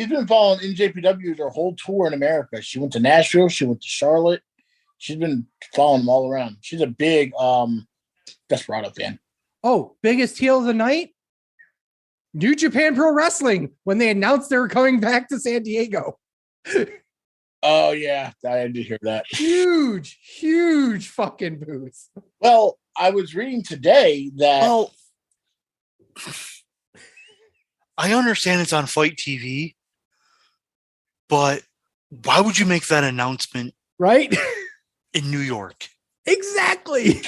been following NJPW their whole tour in America. She went to Nashville. She went to Charlotte. She's been following them all around. She's a big Desperado fan. Oh, biggest heel of the night? New Japan Pro Wrestling when they announced they were coming back to San Diego. Oh, yeah. I did hear that. Huge fucking booth. Well, I was reading today that. Well, I understand it's on Fight TV, but why would you make that announcement right in New York? Exactly.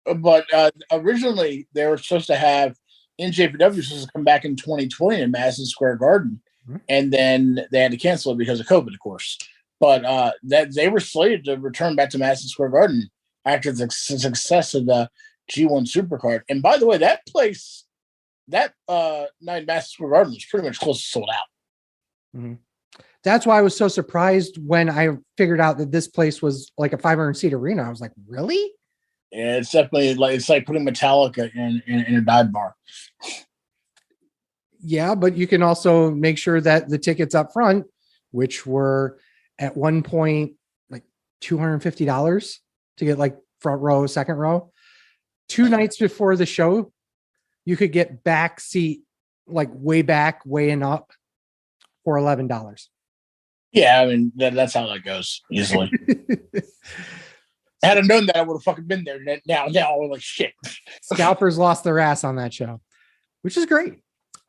But originally, they were supposed to have NJPW supposed to come back in 2020 in Madison Square Garden. And then they had to cancel it because of COVID, of course. But that they were slated to return back to Madison Square Garden after the success of the G1 Supercard. And by the way, that place, that night Madison Square Garden was pretty much close to sold out. Mm-hmm. That's why I was so surprised when I figured out that this place was like a 500-seat arena. I was like, really? Yeah, it's definitely like putting Metallica in a dive bar. Yeah, but you can also make sure that the tickets up front, which were at one point like $250 to get like front row, second row, 2 nights before the show, you could get back seat, like way back, way and up for $11. Yeah, I mean, that's how that goes easily. Had I known that, I would have fucking been there. Now we're like, shit. Scalpers lost their ass on that show, which is great.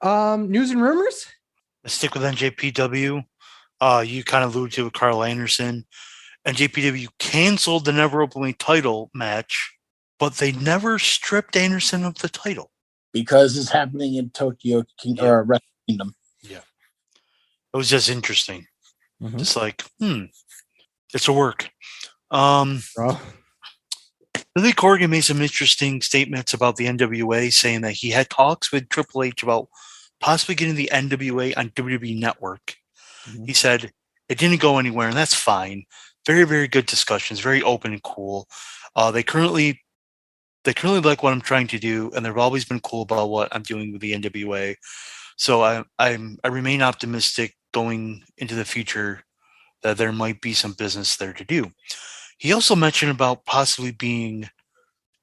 News and rumors? Let's stick with NJPW. You kind of alluded to with Carl Anderson. NJPW canceled the Never Openly title match, but they never stripped Anderson of the title. Because it's happening in Tokyo or Wrestle Kingdom. Yeah. It was just interesting. Mm-hmm. Just like, it's a work. Billy Corgan made some interesting statements about the NWA, saying that he had talks with Triple H about possibly getting the NWA on WWE Network. Mm-hmm. He said it didn't go anywhere, and that's fine. Very, very good discussions, very open and cool. They currently like what I'm trying to do, and they've always been cool about what I'm doing with the NWA. So I remain optimistic going into the future that there might be some business there to do. He also mentioned about possibly being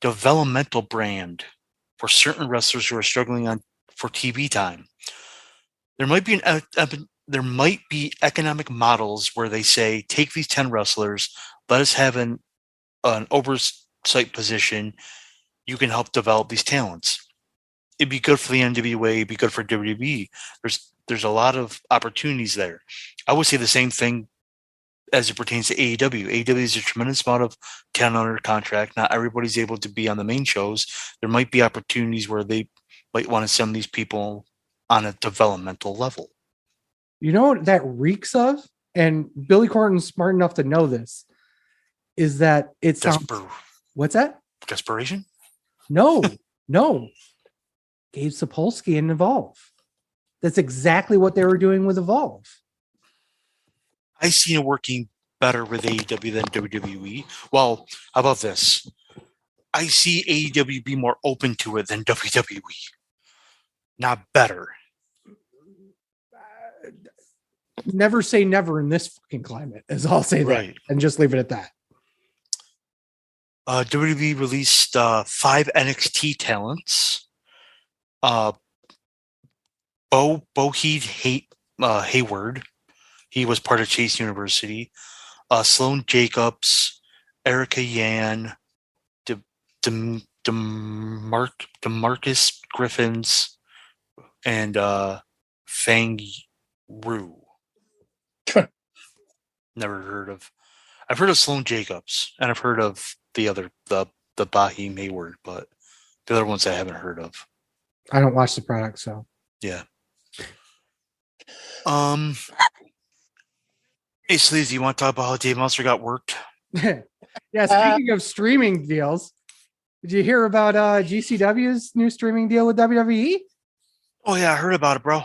developmental brand for certain wrestlers who are struggling for TV time. There might be an there might be economic models where they say, take these 10 wrestlers, let us have an oversight position. You can help develop these talents. It'd be good for the NWA. It'd be good for WWE. There's a lot of opportunities there. I would say the same thing as it pertains to AEW. AEW is a tremendous amount of talent under contract. Not everybody's able to be on the main shows. There might be opportunities where they might want to send these people on a developmental level. You know what that reeks of? And Billy Corgan's smart enough to know this, is that it sounds... What's that? Desperation? No. Gabe Sapolsky and Evolve. That's exactly what they were doing with Evolve. I see it working better with AEW than WWE. Well, how about this? I see AEW be more open to it than WWE. Not better. Never say never in this fucking climate, as I'll say that, and just leave it at that. WWE released 5 NXT talents. Boheed Hayward. He was part of Chase University. Sloane Jacobs, Erica Yan, DeMarcus Griffins, and Fang Ru. Never heard of. I've heard of Sloane Jacobs, and I've heard of the other, the Boheed Hayward, but the other ones I haven't heard of. I don't watch the product, so yeah. Hey, Sleazy, you want to talk about how Dave Meltzer got worked? Yeah, speaking of streaming deals, did you hear about GCW's new streaming deal with WWE? Oh, yeah, I heard about it, bro.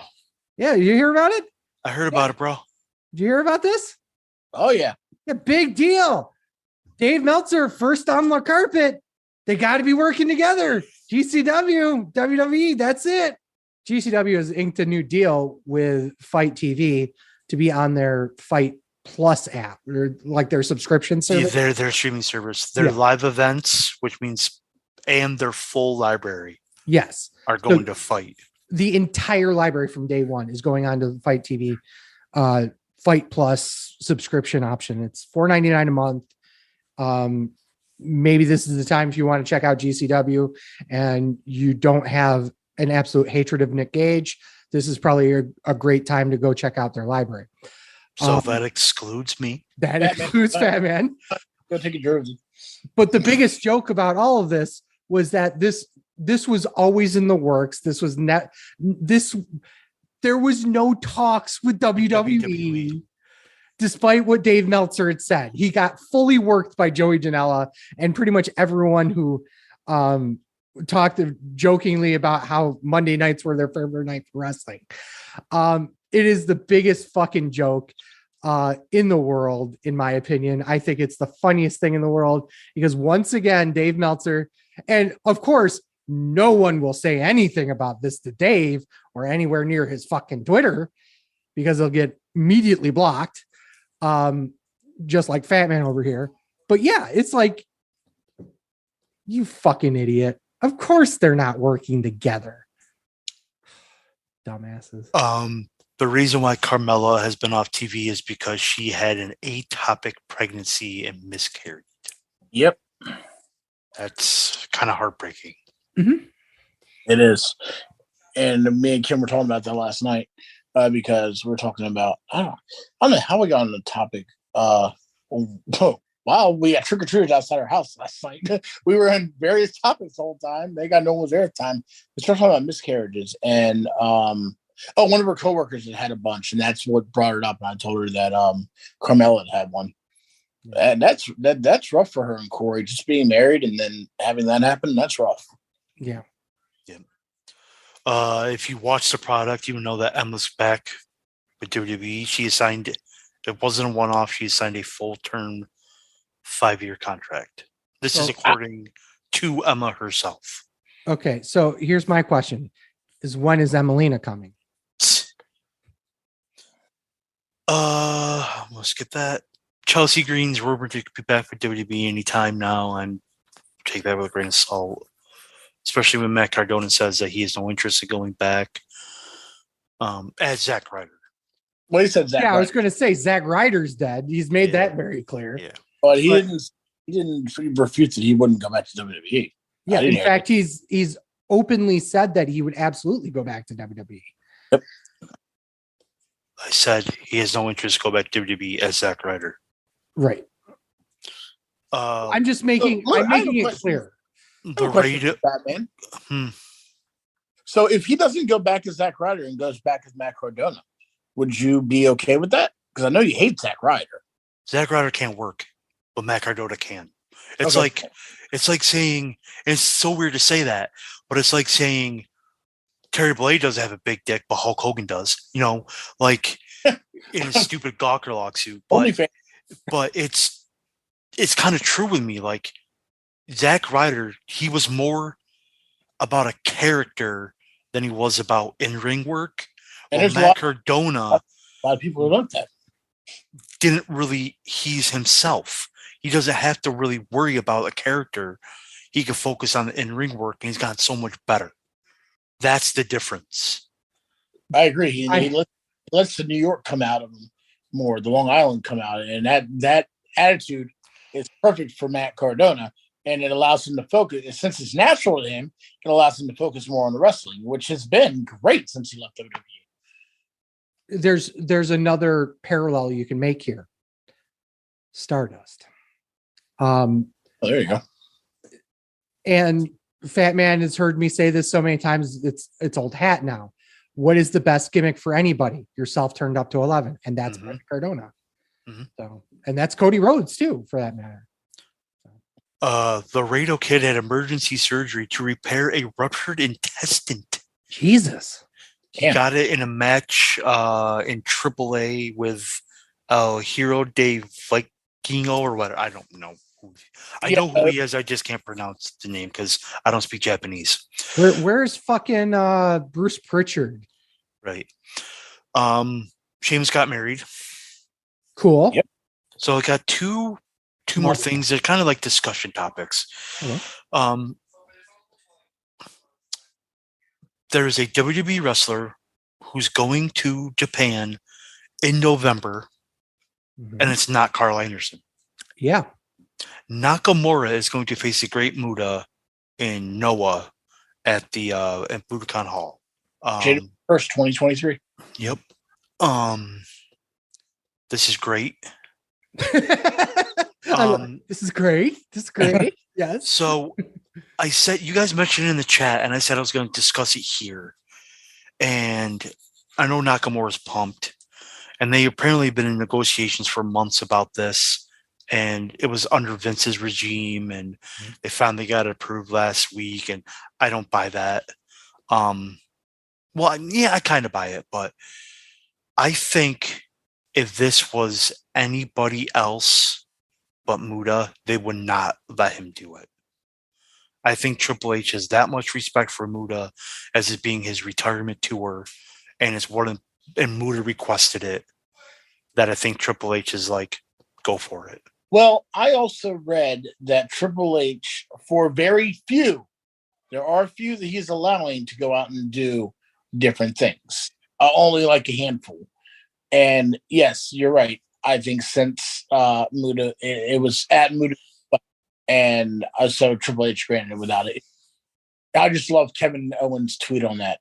Yeah, you hear about it? I heard about it, bro. Did you hear about this? Oh, yeah. Yeah, big deal. Dave Meltzer, first on the carpet. They got to be working together. GCW, WWE, that's it. GCW has inked a new deal with Fight TV to be on their Fight Plus app, or like their subscription service. Yeah, their streaming service. Their live events, which means, and their full library. Yes. Are going to Fight. The entire library from day one is going on to Fight TV, Fight Plus subscription option. It's $4.99 a month. Maybe this is the time if you want to check out GCW and you don't have an absolute hatred of Nick Gage. This is probably a great time to go check out their library. So that excludes me. That excludes Fatman. Go take a jersey. But the biggest joke about all of this was that this was always in the works. There was no talks with WWE. Despite what Dave Meltzer had said. He got fully worked by Joey Janela and pretty much everyone who talked jokingly about how Monday nights were their favorite night for wrestling. It is the biggest fucking joke in the world, in my opinion. I think it's the funniest thing in the world because once again, Dave Meltzer, and of course, no one will say anything about this to Dave or anywhere near his fucking Twitter because they'll get immediately blocked. Just like Fatman over here. But yeah, it's like, you fucking idiot. Of course they're not working together. Dumbasses. The reason why Carmella has been off TV is because she had an ectopic pregnancy and miscarried. Yep. That's kind of heartbreaking. Mm-hmm. It is. And me and Kim were talking about that last night because we're talking about, I don't know how we got on the topic. Wow, we had trick-or-treaters outside our house last night. We were on various topics the whole time. They got no one was there at the time. We started talking about miscarriages. And one of her coworkers had a bunch, and that's what brought it up. And I told her that Carmella had one. And that's rough for her and Corey. Just being married and then having that happen, that's rough. Yeah. If you watch the product, you know that Emma's back with WWE. She signed, it wasn't a one-off. She signed a full-term 5-year contract. This is according to Emma herself. Okay, so here's my question: when is Emelina coming? Let's get that. Chelsea Green's rumored to be back with WWE anytime now, and take that with a grain of salt. Especially when Matt Cardona says that he has no interest in going back. As Zack Ryder. Well, he said Zack. Yeah, I was Ryder. going to say Zack Ryder's dead. He's made Yeah. that very clear. Yeah. But he didn't refute that he wouldn't go back to WWE. Yeah, I didn't in hear fact, he's openly said that he would absolutely go back to WWE. I said he has no interest to go back to WWE as Zack Ryder. Right. I'm I'm just making look, I'm I have making a it question. clear. the radio. Batman. Hmm. So if he doesn't go back as Zack Ryder and goes back as Matt Cardona, would you be okay with that? Because I know you hate Zack Ryder. Zack Ryder can't work, but Matt Cardona can. It's Okay. like saying, and it's so weird to say that, but it's like saying Terry Blade doesn't have a big dick, but Hulk Hogan does. You know, like in a stupid Gawker lock suit. Only fan. But it's kind of true with me. Like Zack Ryder, he was more about a character than he was about in-ring work. And Well, there's Matt Cardona a lot of people who love that. didn't really, he's himself. He doesn't have to really worry about a character. He can focus on the in-ring work, and he's gotten so much better. That's the difference. I agree. He lets the New York come out of him more, the Long Island come out, and that attitude is perfect for Matt Cardona, and it allows him to focus. Since it's natural to him, it allows him to focus more on the wrestling, which has been great since he left WWE. There's another parallel you can make here. Stardust. Oh, there you go. And Fat Man has heard me say this so many times, it's old hat now. What is the best gimmick for anybody? Yourself turned up to 11, and that's Matt Cardona. So, and that's Cody Rhodes too, for that matter. The Rado Kid had emergency surgery to repair a ruptured intestine. Jesus. He got it in a match in AAA with Hero de Vikingo or what? I don't know. I know who he is. I just can't pronounce the name because I don't speak Japanese. Where's fucking Bruce Pritchard? Right. Sheamus got married. Cool. Yep. So I got two more things that are kind of like discussion topics. Okay. There is a WWE wrestler who's going to Japan in November, and it's not Carl Anderson. Yeah. Nakamura is going to face the Great Muta in Noah at the at Budokan Hall. January 1st, 2023. Yep. This is great. This is great. This is great. Yes. So I said, you guys mentioned it in the chat, and I said I was going to discuss it here. And I know Nakamura's pumped, and they apparently been in negotiations for months about this. And it was under Vince's regime, and they finally got it approved last week. And I don't buy that. Well, yeah, I kind of buy it, but I think if this was anybody else but Muta, they would not let him do it. I think Triple H has that much respect for Muta as it being his retirement tour, and it's and Muta requested it, that I think Triple H is like, go for it. Well, I also read that Triple H, for very few, there are a few that he's allowing to go out and do different things. Only like a handful. And yes, you're right. I think since Muta, it was at Muta, and so Triple H granted it without it. I just love Kevin Owens' tweet on that.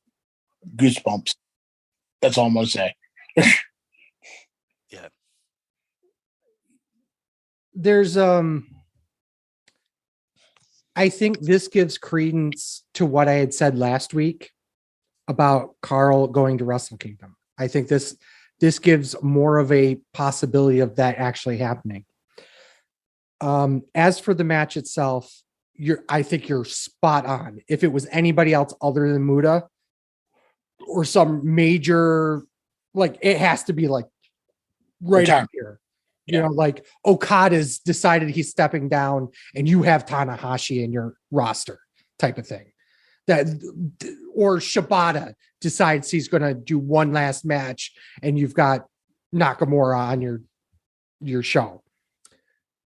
Goosebumps. That's all I'm going to say. Yeah. There's I think this gives credence to what I had said last week about Carl going to Wrestle Kingdom. I think this gives more of a possibility of that actually happening. As for the match itself, I think you're spot on. If it was anybody else other than Muta or some major, like, it has to be like right up here. You know, like Okada's decided he's stepping down and you have Tanahashi in your roster type of thing. Or Shibata decides he's going to do one last match and you've got Nakamura on your show.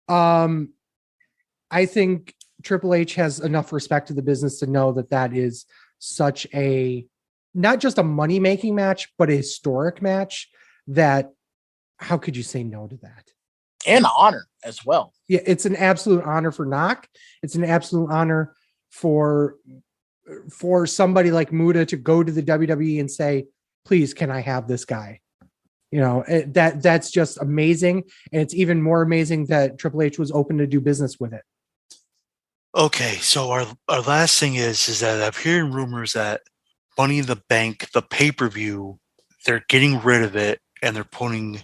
I think Triple H has enough respect to the business to know that is such a, not just a money-making match, but a historic match that how could you say no to that? And honor as well. Yeah, it's an absolute honor for Knock. It's an absolute honor for somebody like Muda to go to the WWE and say, please, can I have this guy? You know, that's just amazing. And it's even more amazing that Triple H was open to do business with it. Okay, so our last thing is that I'm hearing rumors that Money in the Bank, the pay-per-view, they're getting rid of it and they're putting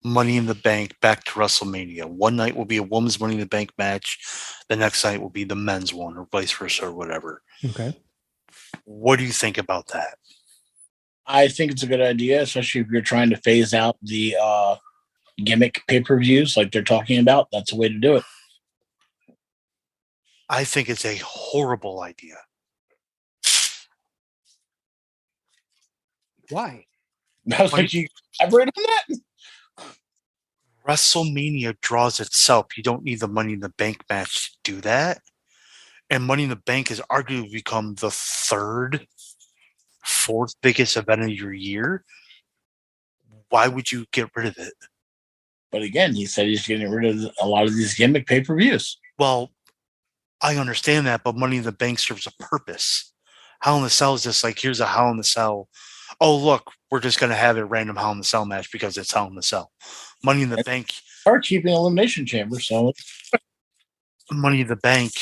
Money in the Bank back to WrestleMania. One night will be a women's Money in the Bank match. The next night will be the men's one, or vice versa, or whatever. Okay. What do you think about that? I think it's a good idea, especially if you're trying to phase out the gimmick pay-per-views like they're talking about. That's a way to do it. I think it's a horrible idea. Why? I was like, you elaborate on that? WrestleMania draws itself. You don't need the Money in the Bank match to do that. And Money in the Bank has arguably become the third, fourth biggest event of your year. Why would you get rid of it? But again, he said he's getting rid of a lot of these gimmick pay-per-views. Well, I understand that, but Money in the Bank serves a purpose. Hell in the Cell is just like, here's a Hell in the Cell. Oh, look, we're just going to have a random Hell in the Cell match because it's Hell in the Cell. Money in the Bank. Are keeping Elimination Chamber, so Money in the Bank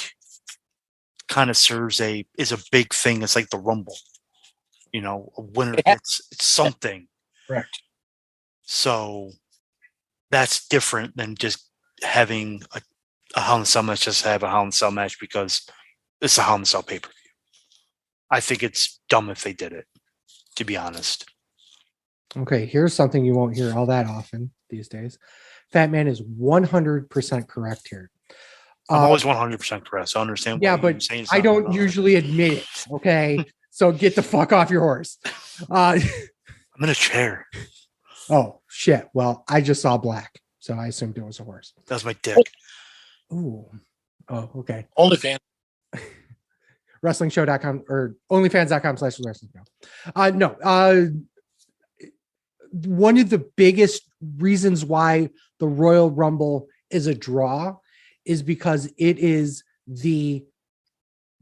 kind of serves is a big thing. It's like the Rumble. You know, a winner gets something. Correct. So that's different than just having a Hell in the Cell match, just have a Hell in the Cell match because it's a Hell in the Cell pay-per-view. I think it's dumb if they did it, to be honest. Okay, here's something you won't hear all that often these days. Fat Man is 100% correct here. I'm always 100% correct. So I understand. Yeah, but I don't usually admit it. Okay, so get the fuck off your horse. I'm in a chair. Oh shit! Well, I just saw black, so I assumed it was a horse. That was my dick. Ooh. Oh, okay. OnlyFans. WrestlingShow.com or OnlyFans.com/wrestling. No. One of the biggest reasons why the Royal Rumble is a draw is because it is the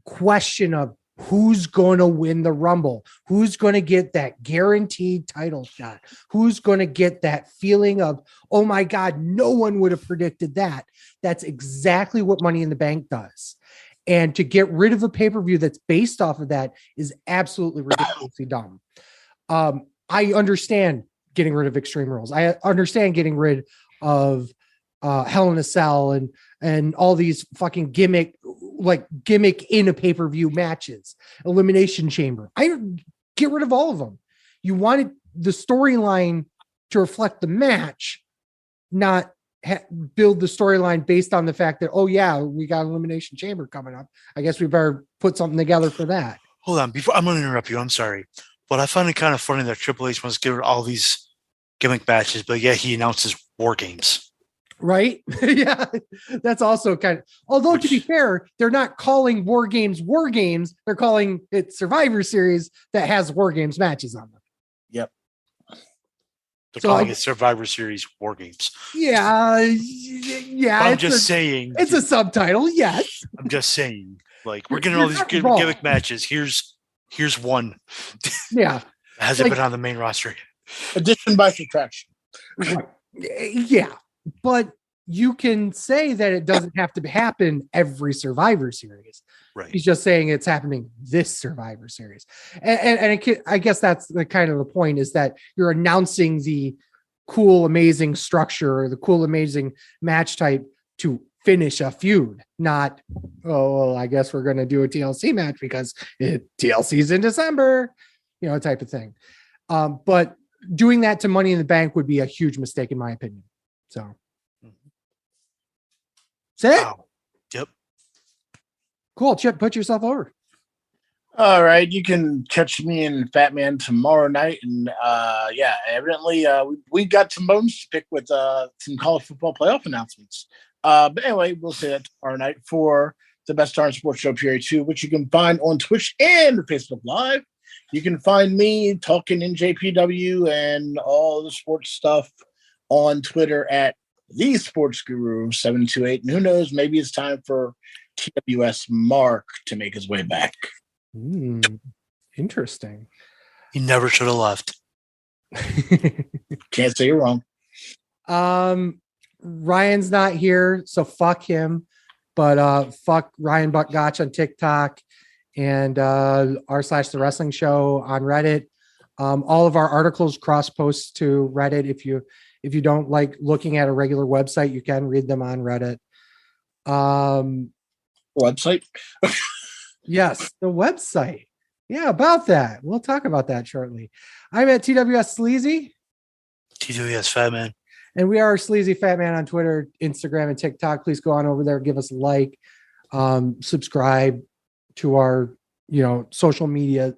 question of who's going to win the Rumble, who's going to get that guaranteed title shot, who's going to get that feeling of, oh my God, no one would have predicted that. That's exactly what Money in the Bank does. And to get rid of a pay-per-view that's based off of that is absolutely ridiculously dumb. I understand getting rid of Extreme Rules. I understand getting rid of Hell in a Cell and all these fucking gimmick in a pay-per-view matches, Elimination Chamber. I get rid of all of them. You wanted the storyline to reflect the match, not build the storyline based on the fact that, oh yeah, we got Elimination Chamber coming up. I guess we better put something together for that. Hold on, before I'm going to interrupt you. I'm sorry, but I find it kind of funny that Triple H wants to give all these gimmick matches, but yeah, he announces War Games. Right? Yeah, that's also kind of. Although to be fair, they're not calling War Games. They're calling it Survivor Series that has War Games matches on them. Yep. They're calling it Survivor Series War Games. Yeah. I'm just saying. It's a subtitle, yes. I'm just saying. Like, we're getting all these gimmick matches. Here's one. Yeah. Hasn't been on the main roster. Addition by subtraction. Yeah. But you can say that it doesn't have to happen every Survivor Series. Right. He's just saying it's happening this Survivor Series. And I guess that's the kind of the point, is that you're announcing the cool, amazing structure or the cool, amazing match type to finish a feud, not, oh, well, I guess we're going to do a TLC match because TLC's in December, type of thing. But doing that to Money in the Bank would be a huge mistake, in my opinion. So. That's it. Wow. Yep. Cool. Chip, put yourself over. All right. You can catch me in Fat Man tomorrow night. And evidently we got some bones to pick with some college football playoff announcements. But anyway, we'll say that tomorrow night for the Best Darn Sports Show Period 2, which you can find on Twitch and Facebook Live. You can find me talking NJPW and all the sports stuff on Twitter at the Sports Guru 728. And who knows, maybe it's time for TWS Mark to make his way back. Interesting. He never should have left. Can't say you're wrong. Ryan's not here, so fuck him. But fuck Ryan Buckgotch on TikTok and r/the wrestling show on Reddit. All of our articles cross post to Reddit. If you don't like looking at a regular website, you can read them on Reddit. Website? Yes, the website. Yeah, about that. We'll talk about that shortly. I'm at TWS Sleazy. TWS Fatman. And we are Sleazy Fatman on Twitter, Instagram, and TikTok. Please go on over there, give us a like, subscribe to our, social media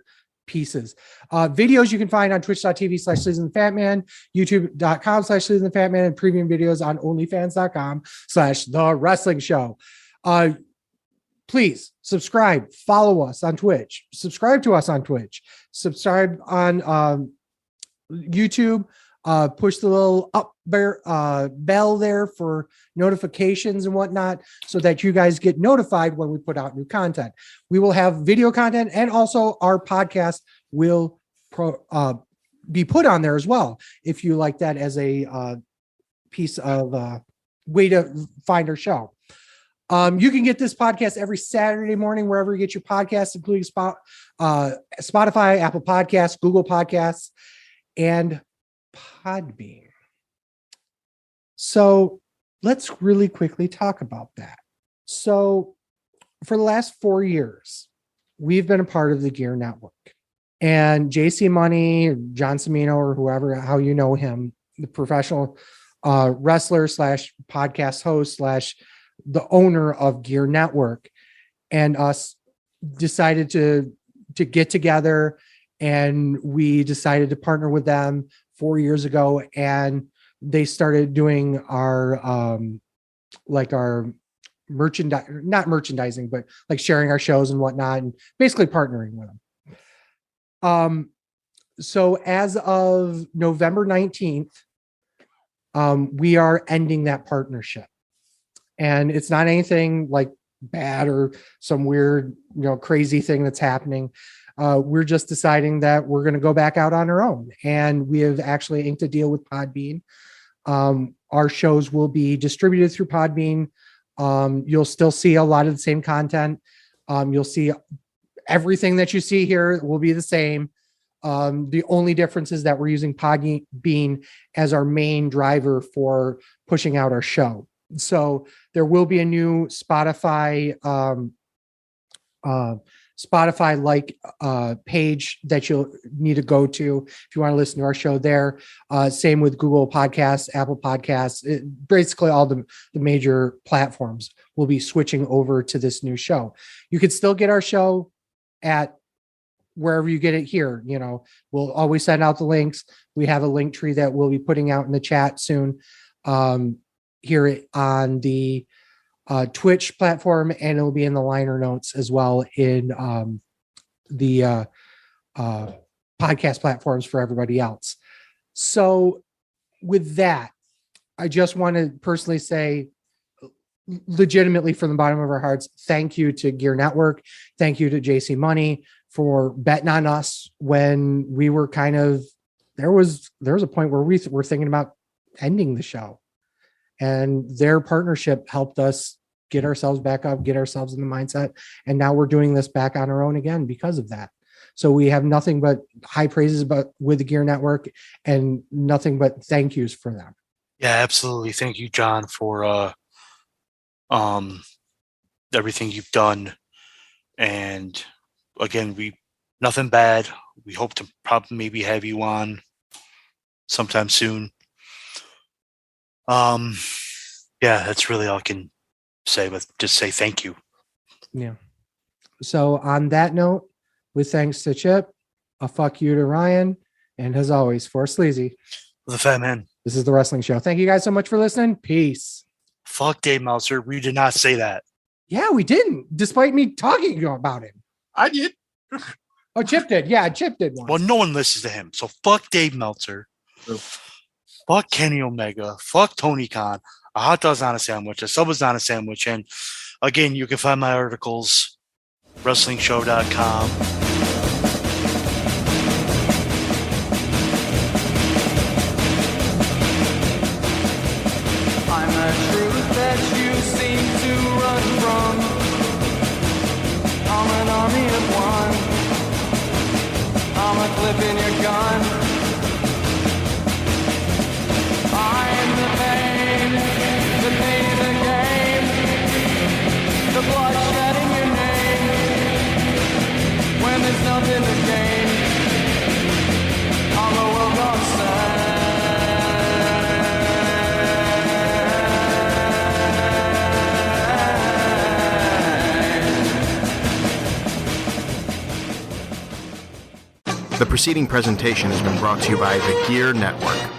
pieces. Videos you can find on twitch.tv/sleazyfatman, youtube.com/sleazyfatman, and premium videos on onlyfans.com/the wrestling show. Please subscribe, follow us on Twitch, subscribe to us on Twitch, subscribe on YouTube, push the little bell there for notifications and whatnot so that you guys get notified when we put out new content. We will have video content, and also our podcast will be put on there as well if you like that as a piece of way to find our show. You can get this podcast every Saturday morning wherever you get your podcasts, including Spotify, Apple Podcasts, Google Podcasts, and Podbean. So let's really quickly talk about that. So for the last 4 years, we've been a part of the Gear Network. And JC Money, John Cimino, or whoever, how you know him, the professional wrestler / podcast host / the owner of Gear Network, and us decided to get together, and we decided to partner with them 4 years ago, and they started doing our our merchandise, not merchandising, but like sharing our shows and whatnot, and basically partnering with them. So as of November 19th, we are ending that partnership. And it's not anything like bad or some weird, crazy thing that's happening. We're just deciding that we're going to go back out on our own. And we have actually inked a deal with Podbean. Our shows will be distributed through Podbean. You'll still see a lot of the same content. You'll see everything that you see here will be the same. The only difference is that we're using Podbean as our main driver for pushing out our show. So there will be a new Spotify page that you'll need to go to if you want to listen to our show there. Same with Google Podcasts, Apple Podcasts. Basically all the major platforms will be switching over to this new show. You can still get our show at wherever you get it here. We'll always send out the links. We have a Linktree that we'll be putting out in the chat soon. Here on the Twitch platform, and it'll be in the liner notes as well in the podcast platforms for everybody else. So with that, I just want to personally say, legitimately from the bottom of our hearts, thank you to Gear Network. Thank you to JC Money for betting on us when we were there was a point where we were thinking about ending the show. And their partnership helped us get ourselves back up, get ourselves in the mindset. And now we're doing this back on our own again because of that. So we have nothing but high praises with the Gear Network, and nothing but thank yous for them. Yeah, absolutely. Thank you, John, for everything you've done. And again, nothing bad. We hope to probably maybe have you on sometime soon. Yeah, that's really all I can say, but just say thank you. Yeah. So on that note, with thanks to Chip, a fuck you to Ryan, and as always, for Sleazy, The Fat Man. This is The Wrestling Show. Thank you guys so much for listening. Peace. Fuck Dave Meltzer. We did not say that. Yeah, we didn't, despite me talking about him. I did. Oh, Chip did. Yeah, Chip did once. Well, no one listens to him. So fuck Dave Meltzer. True. Fuck Kenny Omega. Fuck Tony Khan. A hot dog's on a sandwich. A sub is on a sandwich. And again, you can find my articles, WrestlingShow.com. I'm a truth that you seem to run from. I'm an army of one. I'm a clip in your gun. I'm the pain of the game. The bloodshed in your name. When there's nothing to gain, I'm a well-gone sad. The preceding presentation has been brought to you by the Gear Network.